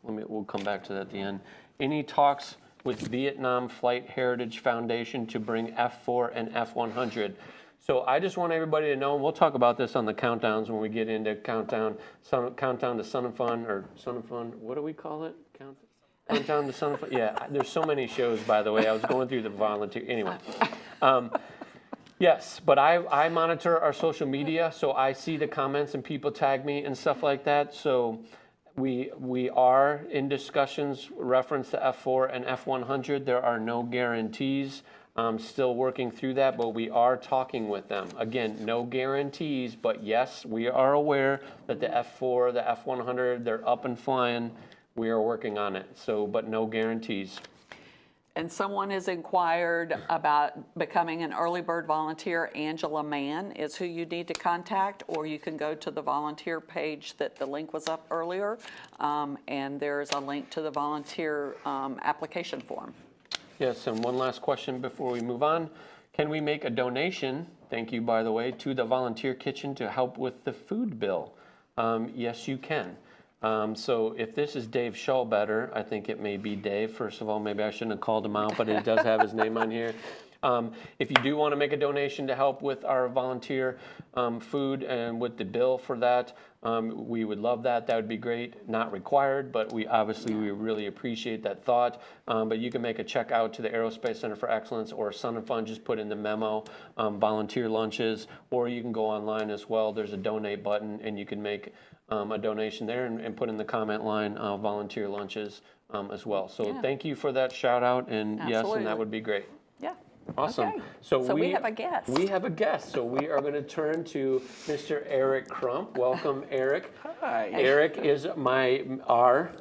We'll come back to that at the end. Any talks with Vietnam Flight Heritage Foundation to bring F4 and F100? So I just want everybody to know, and we'll talk about this on the countdowns when we get into countdown to Sun and Fun, or Sun and Fun, what do we call it? Countdown to Sun and Fun? Yeah, there's so many shows, by the way. I was going through the volunteer, anyway. Yes, but I monitor our social media, so I see the comments and people tag me and stuff like that. So we are in discussions reference to F4 and F100. There are no guarantees. Still working through that, but we are talking with them. Again, no guarantees, but yes, we are aware that the F4, the F100, they're up and flying. We are working on it, so, but no guarantees. And someone has inquired about becoming an early bird volunteer. Angela Mann is who you need to contact, or you can go to the volunteer page that the link was up earlier, and there's a link to the volunteer application form. Yes, and one last question before we move on. Can we make a donation, thank you by the way, to the volunteer kitchen to help with the food bill? Yes, you can. So if this is Dave Schallbetter, I think it may be Dave. First of all, maybe I shouldn't have called him out, but it does have his name on here. If you do want to make a donation to help with our volunteer food and with the bill for that, we would love that. That would be great. Not required, but we really appreciate that thought. But you can make a check out to the Aerospace Center for Excellence or Sun and Fun. Just put in the memo, volunteer lunches, or you can go online as well. There's a donate button, and you can make a donation there and put in the comment line volunteer lunches as well. So thank you for that shout out, and yes, and that would be great. Yeah. Awesome. Okay. So we have a guest. We have a guest. So we are going to turn to Mr. Eric Crump. Welcome, Eric. Hi. Eric is our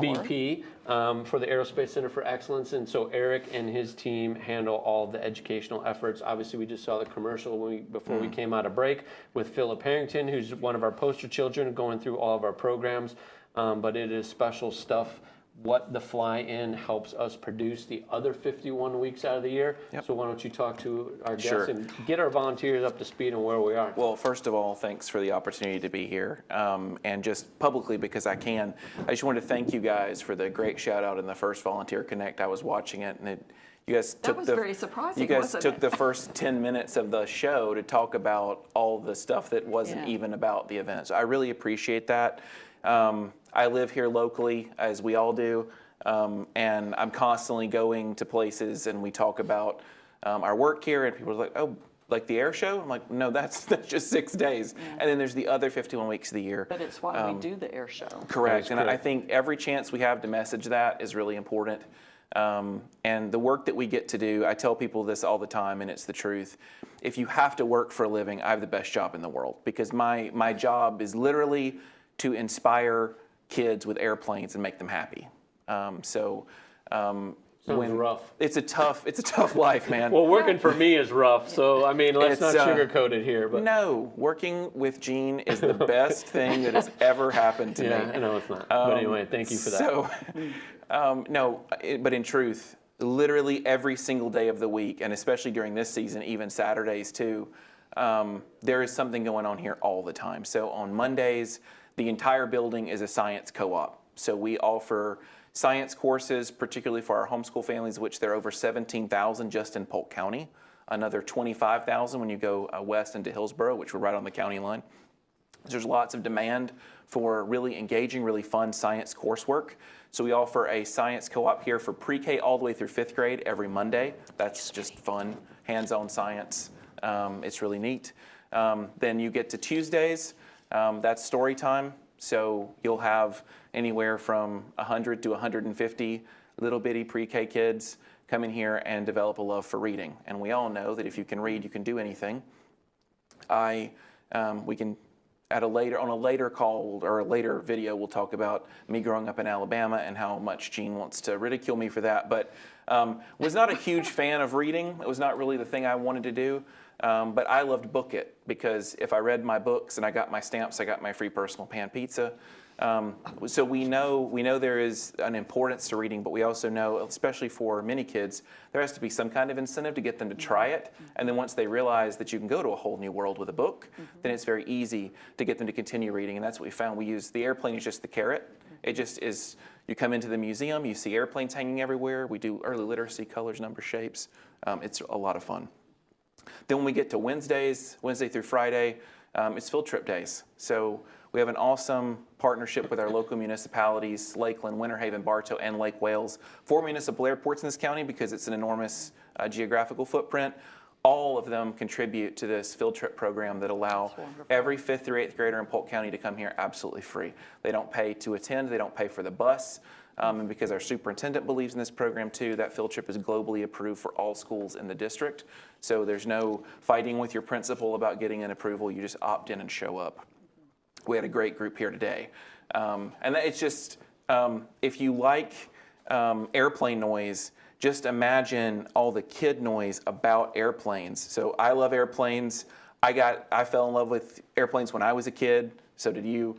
VP for the Aerospace Center for Excellence. And so Eric and his team handle all the educational efforts. Obviously, we just saw the commercial before we came out of break with Philip Harrington, who's one of our poster children going through all of our programs. But it is special stuff. What the fly-in helps us produce the other 51 weeks out of the year. Yep. So why don't you talk to our guests Sure. and get our volunteers up to speed on where we are. Well, first of all, thanks for the opportunity to be here. And just publicly, because I just wanted to thank you guys for the great shout out in the first Volunteer Connect. I was watching it, and you guys took very surprising, you guys wasn't took it? the first 10 minutes of the show to talk about all the stuff that wasn't even about the event. So I really appreciate that. I live here locally, as we all do. And I'm constantly going to places, and we talk about our work here, and people are like, oh, like the air show? I'm like, no, that's just 6 days. Yeah. And then there's the other 51 weeks of the year. But it's why we do the air show. Correct. And I think every chance we have to message that is really important. And the work that we get to do, I tell people this all the time, and it's the truth. If you have to work for a living, I have the best job in the world, because my job is literally to inspire kids with airplanes and make them happy. Sounds rough. It's a tough life, man. Well, working for me is rough, so I mean, let's not sugarcoat it here. But no, working with Gene is the best thing that has ever happened to me. Yeah, no, it's not. But anyway, thank you for that. But in truth, literally every single day of the week, and especially during this season, even Saturdays too, there is something going on here all the time. So on Mondays, the entire building is a science co-op. So we offer science courses, particularly for our homeschool families, which there are over 17,000 just in Polk County, another 25,000 when you go west into Hillsborough, which we're right on the county line. There's lots of demand for really engaging, really fun science coursework. So we offer a science co-op here for pre-K all the way through 5th grade every Monday. That's just fun, hands-on science. It's really neat. Then you get to Tuesdays, that's story time. So you'll have anywhere from 100 to 150 little bitty pre-K kids come in here and develop a love for reading. And we all know that if you can read, you can do anything. I on a later call or a later video, we'll talk about me growing up in Alabama and how much Gene wants to ridicule me for that. But was not a huge fan of reading. It was not really the thing I wanted to do. But I loved Book It, because if I read my books and I got my stamps, I got my free personal pan pizza. So we know there is an importance to reading, but we also know, especially for many kids, there has to be some kind of incentive to get them to try it. And then once they realize that you can go to a whole new world with a book, then it's very easy to get them to continue reading. And that's what we found. We use the airplane is just the carrot. It just is, you come into the museum, you see airplanes hanging everywhere. We do early literacy, colors, numbers, shapes. It's a lot of fun. Then when we get to Wednesday through Friday, it's field trip days. So we have an awesome partnership with our local municipalities, Lakeland, Winter Haven, Bartow, and Lake Wales. 4 municipal airports in this county because it's an enormous geographical footprint. All of them contribute to this field trip program that allow every 5th through 8th grader in Polk County to come here absolutely free. They don't pay to attend, they don't pay for the bus. And because our superintendent believes in this program too, that field trip is globally approved for all schools in the district. So there's no fighting with your principal about getting an approval. You just opt in and show up. We had a great group here today. And it's just, if you like airplane noise, just imagine all the kid noise about airplanes. So I love airplanes. I fell in love with airplanes when I was a kid. So did you.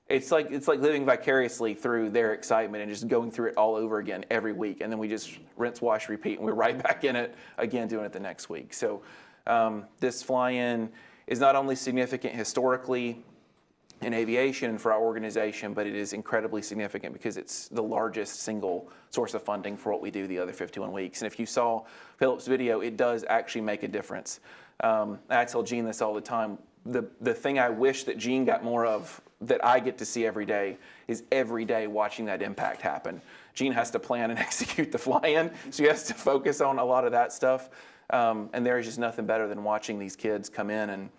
It's like living vicariously through their excitement and just going through it all over again every week. And then we just rinse, wash, repeat, and we're right back in it again, doing it the next week. So this fly-in is not only significant historically in aviation and for our organization, but it is incredibly significant because it's the largest single source of funding for what we do the other 51 weeks. And if you saw Philip's video, it does actually make a difference. I tell Gene this all the time. The thing I wish that Gene got more of, that I get to see every day, is every day watching that impact happen. Gene has to plan and execute the fly-in, so he has to focus on a lot of that stuff. And there is just nothing better than watching these kids come in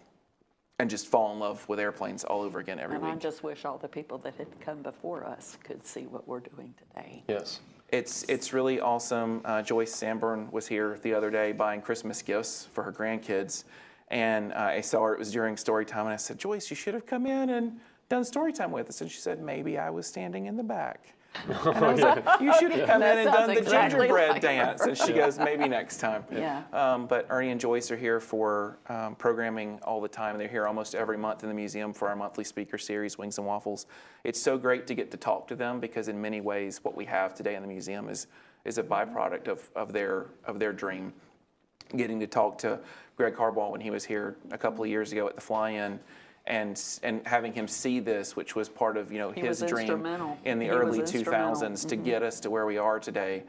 and just fall in love with airplanes all over again every week. And I just wish all the people that had come before us could see what we're doing today. Yes. It's really awesome. Joyce Sanborn was here the other day buying Christmas gifts for her grandkids. And I saw her, it was during story time, and I said, Joyce, you should have come in and done story time with us. And she said, maybe I was standing in the back. And I was like, you should have come in and done the gingerbread dance. And she goes, maybe next time. Yeah. But Ernie and Joyce are here for programming all the time. They're here almost every month in the museum for our monthly speaker series, Wings and Waffles. It's so great to get to talk to them because in many ways what we have today in the museum is a byproduct of their dream. Getting to talk to Greg Harbaugh when he was here a couple of years ago at the fly-in, and having him see this, which was part of his dream in the early 2000s to get us to where we are today.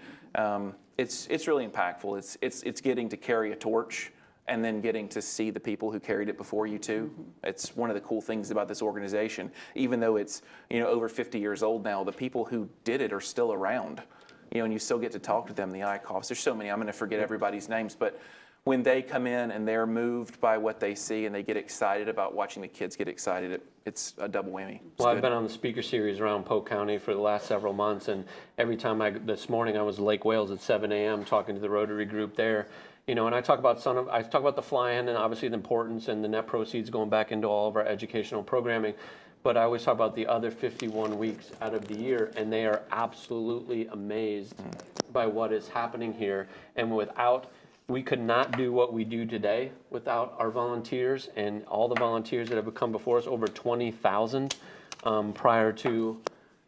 It's really impactful. It's getting to carry a torch and then getting to see the people who carried it before you too. It's one of the cool things about this organization. Even though it's over 50 years old now, the people who did it are still around. And you still get to talk to them, the ICOFs. There's so many, I'm going to forget everybody's names, but when they come in and they're moved by what they see and they get excited about watching the kids get excited, it's a double whammy. Well, I've been on the speaker series around Polk County for the last several months, and every time this morning I was in Lake Wales at 7 a.m. talking to the Rotary group there, and I talk about the fly-in and obviously the importance and the net proceeds going back into all of our educational programming. But I always talk about the other 51 weeks out of the year, and they are absolutely amazed by what is happening here. And we could not do what we do today without our volunteers and all the volunteers that have come before us, over 20,000 prior to,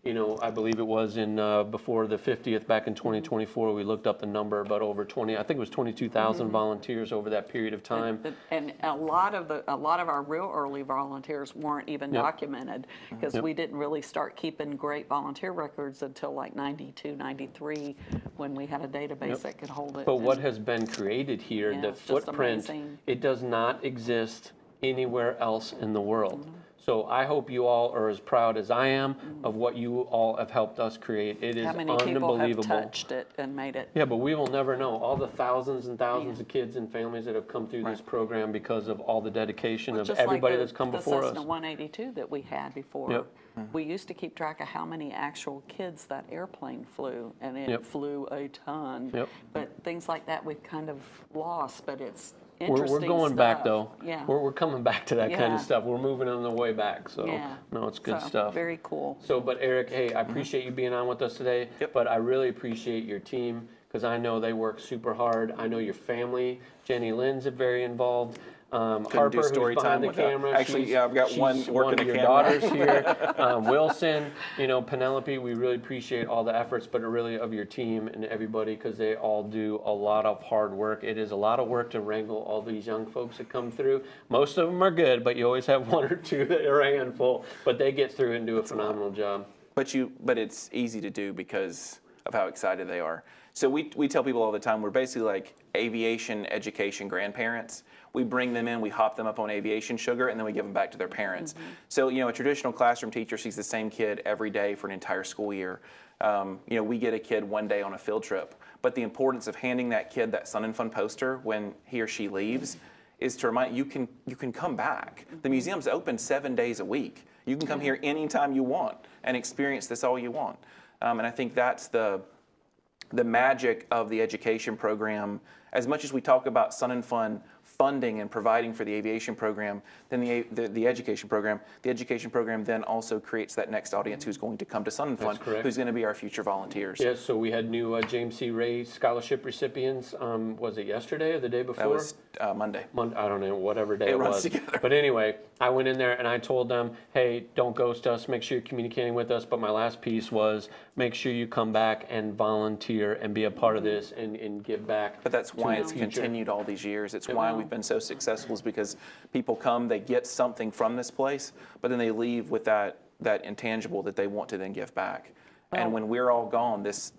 I believe it was in before the 50th back in 2024. We looked up the number, but over 20, I think it was 22,000 volunteers over that period of time. And a lot of our real early volunteers weren't even documented because we didn't really start keeping great volunteer records until like 92, 93 when we had a database that could hold it. But what has been created here, the footprint, it does not exist anywhere else in the world. So I hope you all are as proud as I am of what you all have helped us create. It is unbelievable. How many people have touched it and made it? Yeah, but we will never know all the thousands and thousands of kids and families that have come through this program because of all the dedication of everybody that's come before us. The Cessna 182 that we had before. We used to keep track of how many actual kids that airplane flew, and it flew a ton. But things like that we've kind of lost, but it's interesting we're going stuff. back though. Yeah. We're coming back to that kind Yeah. of stuff. We're moving on the way back. So Yeah. no, it's good So, stuff. Very cool. So, but Eric, hey, I appreciate you being on with us today. But I really appreciate your team because I know they work super hard. I know your family. Jenny Lynn's very involved. Harper, who's story time behind the without- camera. actually, yeah, I've got one she's working one of the your camera. daughters here. Wilson, Penelope, we really appreciate all the efforts, but really of your team and everybody because they all do a lot of hard work. It is a lot of work to wrangle all these young folks that come through. Most of them are good, but you always have one or two that are a handful, but they get through and do a phenomenal job. But it's easy to do because of how excited they are. So we tell people all the time, we're basically like aviation education grandparents. We bring them in, we hop them up on aviation sugar, and then we give them back to their parents. So, a traditional classroom teacher sees the same kid every day for an entire school year. We get a kid one day on a field trip. But the importance of handing that kid that Sun and Fun poster when he or she leaves is to remind you can come back. The museum's open 7 days a week. You can come here anytime you want and experience this all you want. And I think that's the magic of the education program. As much as we talk about Sun and Fun funding and providing for the aviation program, then the education program then also creates that next audience who's going to come to Sun and Fun, who's going to be our future volunteers. Yes, so we had new James C. Ray scholarship recipients. Was it yesterday or the day before? That was Monday. I don't know, whatever day it runs was. together. But anyway, I went in there and I told them, hey, don't ghost us. Make sure you're communicating with us. But my last piece was make sure you come back and volunteer and be a part of this and give back. But that's why it's future. continued all these years. It's why we've been so successful, is because people come, they get something from this place, but then they leave with that intangible that they want to then give back. And when we're all gone, just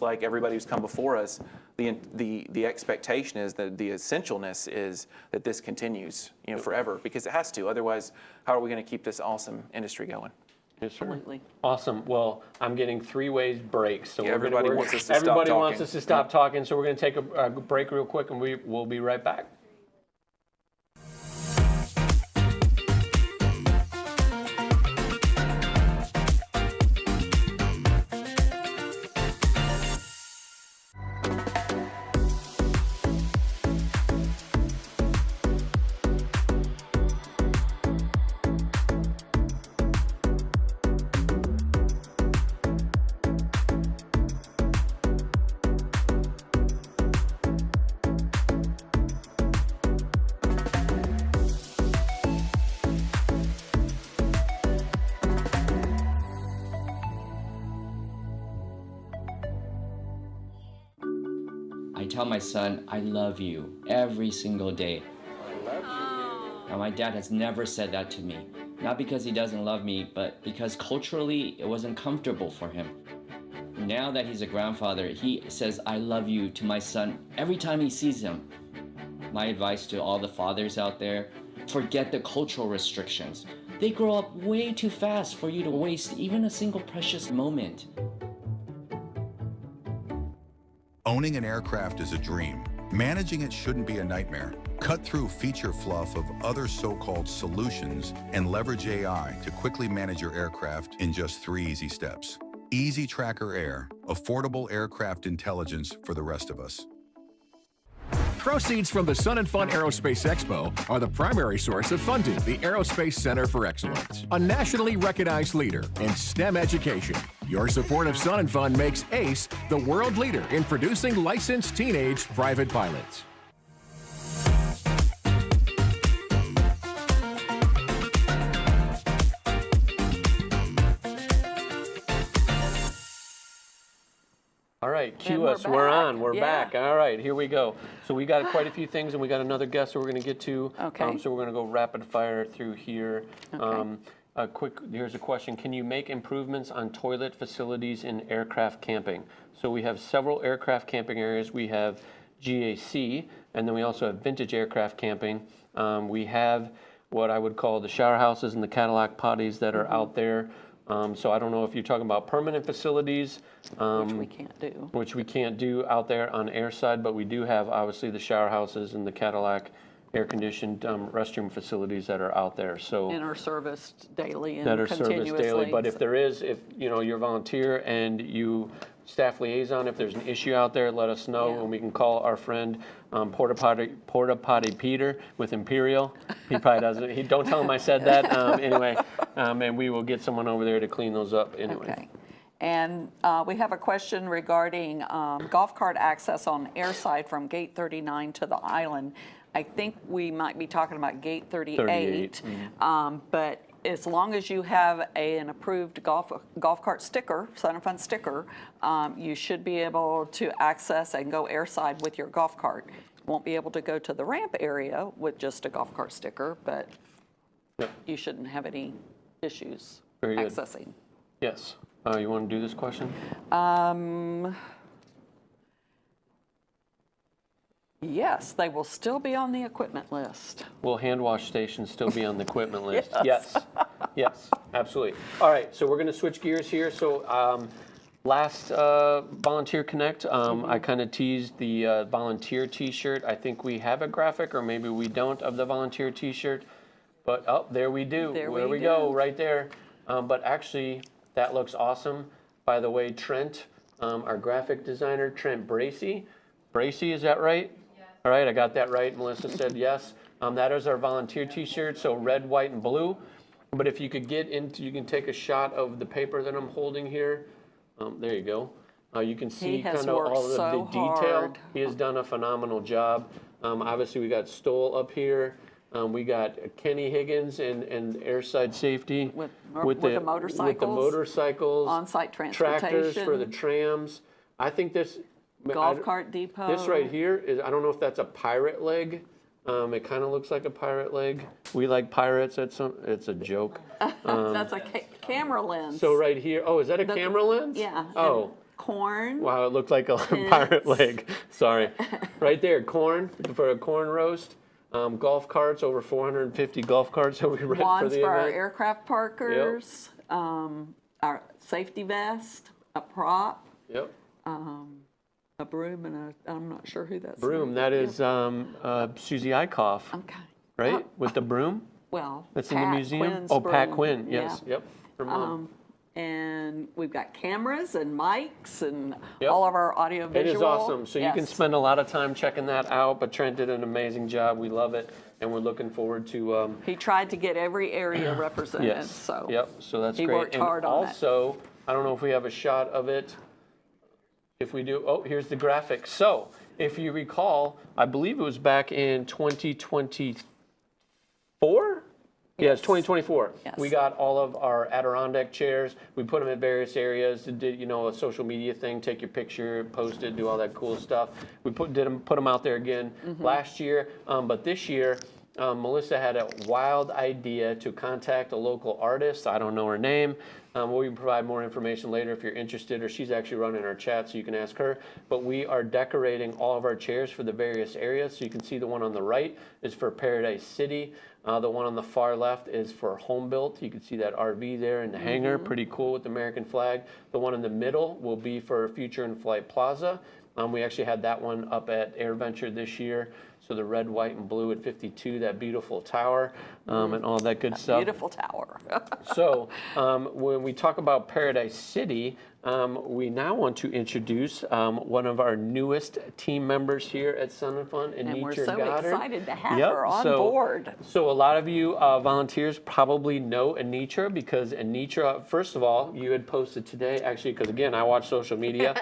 like everybody who's come before us, the expectation is that the essentialness is that this continues, forever, because it has to. Otherwise, how are we going to keep this awesome industry going? Yes, sir. Absolutely. Awesome. Well, I'm getting 3-way breaks. So everybody wants us to stop everybody talking. wants us to stop talking. So we're going to take a break real quick, and we'll be right back. I tell my son, I love you every single day. I love you. Now, my dad has never said that to me. Not because he doesn't love me, but because culturally it wasn't comfortable for him. Now that he's a grandfather, he says, I love you to my son every time he sees him. My advice to all the fathers out there, forget the cultural restrictions. They grow up way too fast for you to waste even a single precious moment. Owning an aircraft is a dream. Managing it shouldn't be a nightmare. Cut through feature fluff of other so-called solutions and leverage AI to quickly manage your aircraft in just 3 easy steps. Easy Tracker Air, affordable aircraft intelligence for the rest of us. Proceeds from the Sun and Fun Aerospace Expo are the primary source of funding the Aerospace Center for Excellence, a nationally recognized leader in STEM education. Your support of Sun and Fun makes ACE the world leader in producing licensed teenage private pilots. All right, cue us. We're on. We're back. All right, here we go. So we got quite a few things, and we got another guest that we're going to get to. Okay. So we're going to go rapid fire through here. Okay. Here's a question. Can you make improvements on toilet facilities in aircraft camping? So we have several aircraft camping areas. We have GAC, and then we also have vintage aircraft camping. We have what I would call the shower houses and the Cadillac potties that are out there. So I don't know if you're talking about permanent facilities. Which we can't do. Which we can't do out there on airside, but we do have obviously the shower houses and the Cadillac air-conditioned restroom facilities that are out there. So And are serviced daily and that are serviced continuously. daily. But if there is, if you're a volunteer and you staff liaison, if there's an issue out there, let us know, and we can call our friend Porta Potty Peter with Imperial. He probably doesn't. Don't tell him I said that. Anyway, and we will get someone over there to clean those up. Anyway. Okay. And we have a question regarding golf cart access on airside from Gate 39 to the island. I think we might be talking about Gate 38. But as long as you have an approved golf cart sticker, Sun and Fun sticker, you should be able to access and go airside with your golf cart. Won't be able to go to the ramp area with just a golf cart sticker, but you shouldn't have any issues accessing. Yes. You want to do this question? Yes, they will still be on the equipment list. Will hand wash stations still be on the equipment list? Yes. Yes, absolutely. All right, so we're going to switch gears here. So last Volunteer Connect, I kind of teased the volunteer t-shirt. I think we have a graphic, or maybe we don't, of the volunteer t-shirt. But, oh, there we do. There we go, right there. But actually, that looks awesome. By the way, Trent, our graphic designer, Trent Bracey. Bracey, is that right? Yes. All right, I got that right. Melissa said yes. That is our volunteer t-shirt, so red, white, and blue. But if you could get into, you can take a shot of the paper that I'm holding here. There you go. You can see kind of all of the detail. He has done a phenomenal job. Obviously, we got Stoll up here. We got Kenny Higgins and Airside Safety with the motorcycles, on-site transportation, tractors for the trams. I think this golf cart depot. This right here is, I don't know if that's a pirate leg. It kind of looks like a pirate leg. We like pirates. It's a joke. That's a camera lens. So right here, oh, is that a camera lens? Yeah. Oh. Corn. Wow, it looked like a pirate leg. Sorry. Right there, corn for a corn roast. Golf carts, over 450 golf carts that we rent for the event. For our aircraft parkers. Yep. Our safety vest, a prop. Yep. A broom and I'm not sure who that's. Broom, that is Susie Eichhoff. Okay. Right? With the broom? Well, that's in the museum? Quinn's broom. Pat Quinn, yes. Yep. Her mom. And we've got cameras and mics and all of our audio visual. It is awesome. So you can spend a lot of time checking that out, but Trent did an amazing job. We love it, and we're looking forward to... he tried to get every area represented, so... Yep, so that's great. He worked hard on it. Also, I don't know if we have a shot of it. If we do, oh, here's the graphic. So, if you recall, I believe it was back in 2024? Yes, 2024. Yes. We got all of our Adirondack chairs. We put them at various areas. Did a social media thing, take your picture, post it, do all that cool stuff. We put them out there again last year, but this year, Melissa had a wild idea to contact a local artist. I don't know her name. We can provide more information later if you're interested, or she's actually running our chat, so you can ask her. But we are decorating all of our chairs for the various areas. So you can see the one on the right is for Paradise City. The one on the far left is for Home Built. You can see that RV there in the hangar, pretty cool with the American flag. The one in the middle will be for Future in Flight Plaza. We actually had that one up at AirVenture this year. So the red, white, and blue at 52, that beautiful tower, and all that good stuff. Beautiful tower. So when we talk about Paradise City, we now want to introduce one of our newest team members here at Sun and Fun, Anitra And we're so Goddard. excited to have her on board. So a lot of you volunteers probably know Anitra because Anitra, first of all, you had posted today, actually, because again, I watch social media.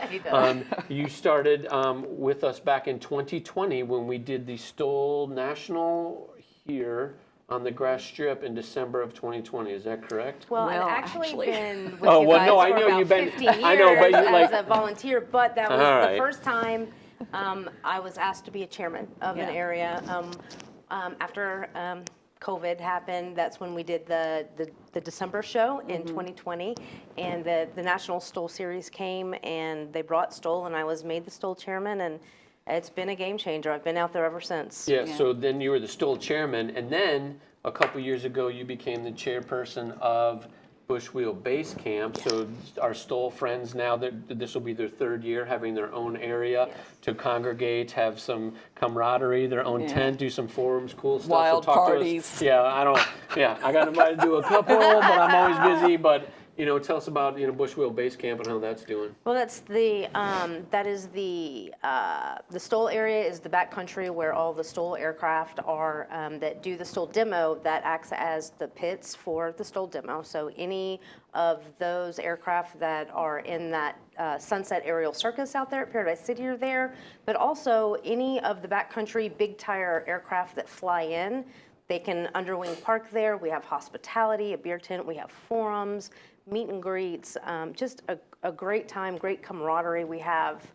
You started with us back in 2020 when we did the Stoll National here on the grass strip in December of 2020. Is that correct? Well, I've actually been with you guys no, I for know about you've been, 15 years I know, but you as a volunteer, but that was the first time I was asked to be a chairman of an area. After COVID happened, that's when we did the December show in 2020, and the National Stoll Series came, and they brought Stoll, and I was made the Stoll chairman, and it's been a game changer. I've been out there ever since. Yeah, so then you were the Stoll chairman, and then a couple years ago you became the chairperson of Bushwheel Base Camp. So our Stoll friends now, this will be their 3rd year having their own area to congregate, have some camaraderie, their own tent, do some forums, cool stuff. Wild so talk parties. To us. I got invited to do a couple, but I'm always busy. But tell us about Bushwheel Base Camp and how that's doing. Well, that's the Stoll area is the backcountry where all the Stoll aircraft are that do the Stoll demo that acts as the pits for the Stoll demo. So any of those aircraft that are in that Sunset Aerial Circus out there at Paradise City are there, but also any of the backcountry big tire aircraft that fly in, they can underwing park there. We have hospitality, a beer tent, we have forums, meet and greets, just a great time, great camaraderie. We have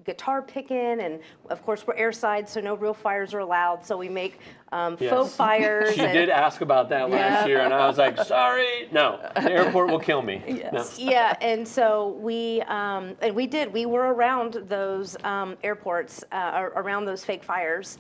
guitar picking, and of course we're airside, so no real fires are allowed. So we make faux fires. She did ask about that last year, and I was like, sorry, no, the airport will kill me. Yes. No. Yeah, and so we were around those airports, around those fake fires,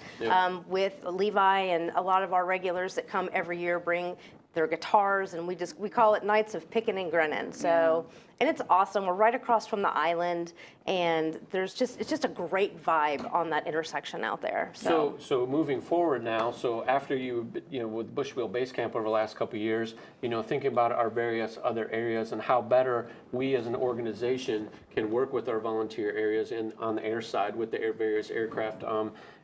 with Levi and a lot of our regulars that come every year bring their guitars, and we call it Nights of Pickin' and Grinnin'. So, and it's awesome. We're right across from the island, and it's just a great vibe on that intersection out there. So moving forward now, so after with Bushwheel Base Camp over the last couple of years, thinking about our various other areas and how better we as an organization can work with our volunteer areas and on the air side with the various aircraft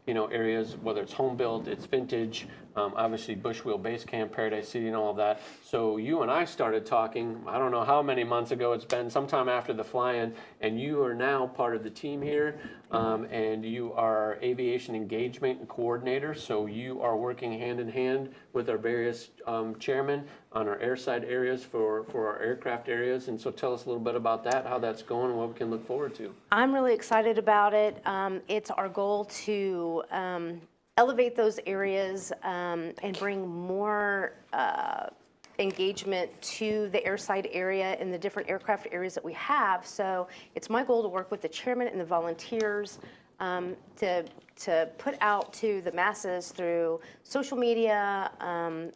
areas, whether it's home built, it's vintage, obviously Bushwheel Base Camp, Paradise City, and all of that. So you and I started talking, I don't know how many months ago it's been, sometime after the fly-in, and you are now part of the team here, and you are aviation engagement coordinator. So you are working hand in hand with our various chairmen on our airside areas for our aircraft areas. And so tell us a little bit about that, how that's going, and what we can look forward to. I'm really excited about it. It's our goal to elevate those areas and bring more engagement to the airside area in the different aircraft areas that we have. So it's my goal to work with the chairman and the volunteers to put out to the masses through social media,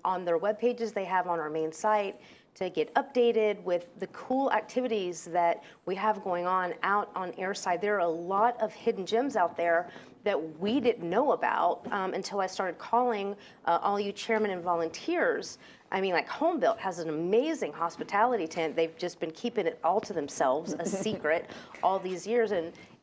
on their web pages they have on our main site, to get updated with the cool activities that we have going on out on airside. There are a lot of hidden gems out there that we didn't know about until I started calling all you chairmen and volunteers. I mean, like Home Built has an amazing hospitality tent. They've just been keeping it all to themselves, a secret, all these years.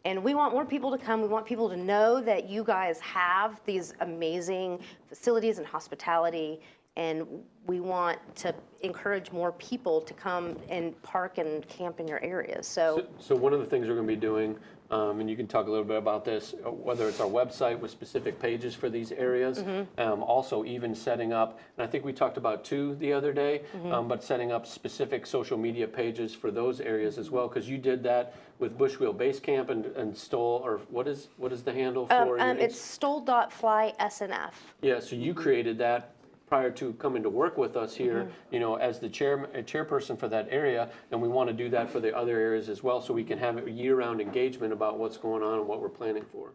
And we want more people to come. We want people to know that you guys have these amazing facilities and hospitality, and we want to encourage more people to come and park and camp in your areas. So one of the things we're going to be doing, and you can talk a little bit about this, whether it's our website with specific pages for these areas, also even setting up, and I think we talked about 2 the other day, but setting up specific social media pages for those areas as well, because you did that with Bushwheel Base Camp and Stoll, or what is the handle for it? It's Stoll.fly SNF. Yeah, so you created that prior to coming to work with us here, as the chairperson for that area, and we want to do that for the other areas as well, so we can have a year-round engagement about what's going on and what we're planning for.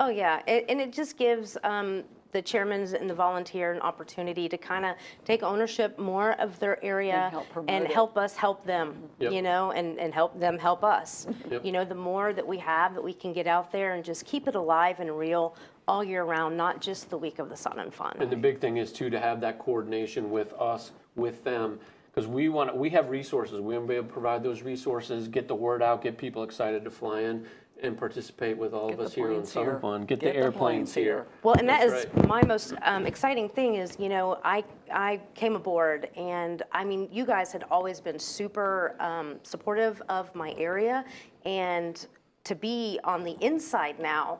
Oh yeah, and it just gives the chairmen and the volunteer an opportunity to kind of take ownership more of their area and help us help them, and help them help us. The more that we have that we can get out there and just keep it alive and real all year round, not just the week of the Sun and Fun. And the big thing is too to have that coordination with us, with them, because we have resources. We want to be able to provide those resources, get the word out, get people excited to fly in and participate with all of us here on Sun and Fun. Get the airplanes here. Well, and that is my most exciting thing is, I came aboard, and I mean, you guys had always been super supportive of my area, and to be on the inside now,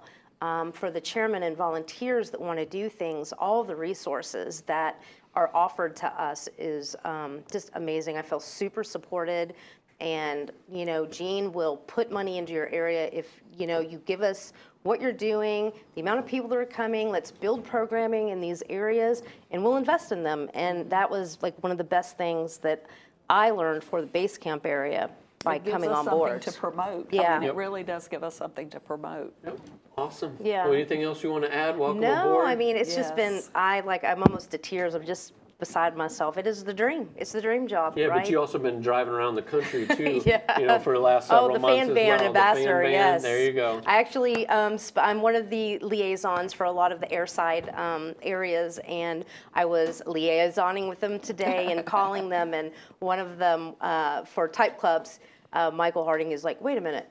for the chairman and volunteers that want to do things, all the resources that are offered to us is just amazing. I feel super supported, and Jean will put money into your area if you give us what you're doing, the amount of people that are coming. Let's build programming in these areas, and we'll invest in them. And that was like one of the best things that I learned for the base camp area by coming on board. It gives us something to promote. Yeah. I mean, it really does give us something to promote. Yep. Awesome. Yeah. Well, anything else you want to add? Welcome No, aboard. I mean, it's just been, I'm almost to tears of just beside myself. It is the dream. It's the dream job, Yeah, right? but you also been driving around the country too, Yeah. you know, for the last several months as well. Oh, the fan van ambassador, the fan yes. van, there you go. I actually, I'm one of the liaisons for a lot of the airside areas, and I was liaisoning with them today and calling them, and one of them for Type Clubs, Michael Harding is like, wait a minute.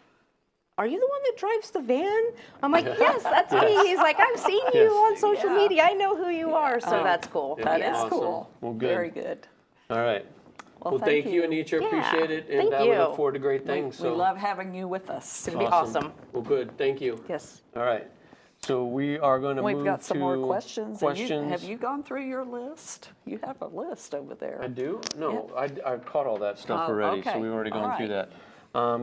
Are you the one that drives the van? I'm like, yes, that's me. He's like, I've seen you on social media. I know who you are. So that's cool. That is Awesome. cool. Well, good. Very good. All right. Well, thank you, Anitra. Appreciate it. And Thank we you. look forward to great things. We love having you with us. It's going to be awesome. Well, good. Thank you. Yes. All right. So we are going to move to We've got some more questions. questions. Have you gone through your list? You have a list over there. I do? No, I caught all that stuff already, so we've already gone through that.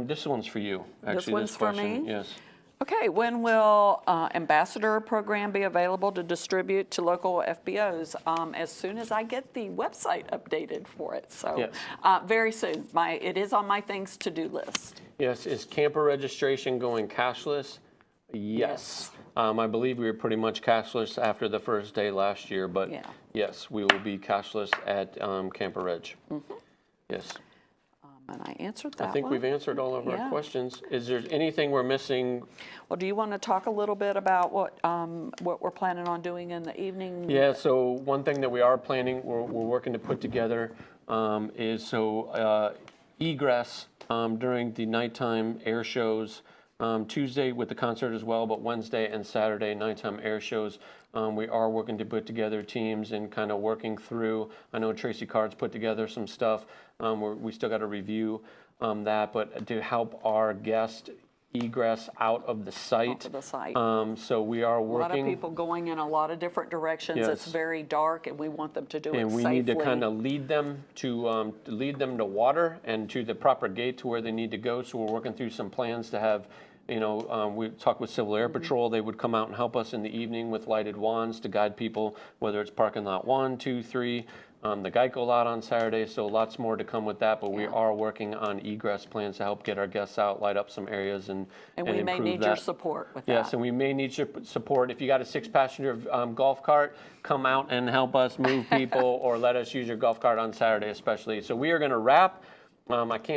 This one's for you, actually. This one's for question. me? Yes. Okay, when will Ambassador program be available to distribute to local FBOs? As soon as I get the website updated for it. So Yes. very soon. It is on my things to do list. Yes. Is camper registration going cashless? Yes. I believe we were pretty much cashless after the first day last year, but yes, we will be cashless at Camper Reg. Yes. And I answered that I think one. we've answered all of our questions. Is there anything we're missing? Well, do you want to talk a little bit about what we're planning on doing in the evening? Yeah, so one thing that we are planning, we're working to put together is egress during the nighttime air shows, Tuesday with the concert as well, but Wednesday and Saturday nighttime air shows. We are working to put together teams and kind of working through. I know Tracy Card's put together some stuff. We still got to review that, but to help our guest egress out of the site. So we are working. A lot of people going in a lot of different directions. Yes. It's very dark, and we want them to do it and we safely. need to kind of lead them to water and to the proper gate to where they need to go. So we're working through some plans to have. We talked with Civil Air Patrol. They would come out and help us in the evening with lighted wands to guide people, whether it's parking lot 1, 2, 3, the Geico lot on Saturday. So lots more to come with that. But we are working on egress plans to help get our guests out, light up some areas, and we may need your support with that. Yes, and we may need your support. If you got a 6-passenger golf cart, come out and help us move people, or let us use your golf cart on Saturday, especially. So we are going to wrap. I can't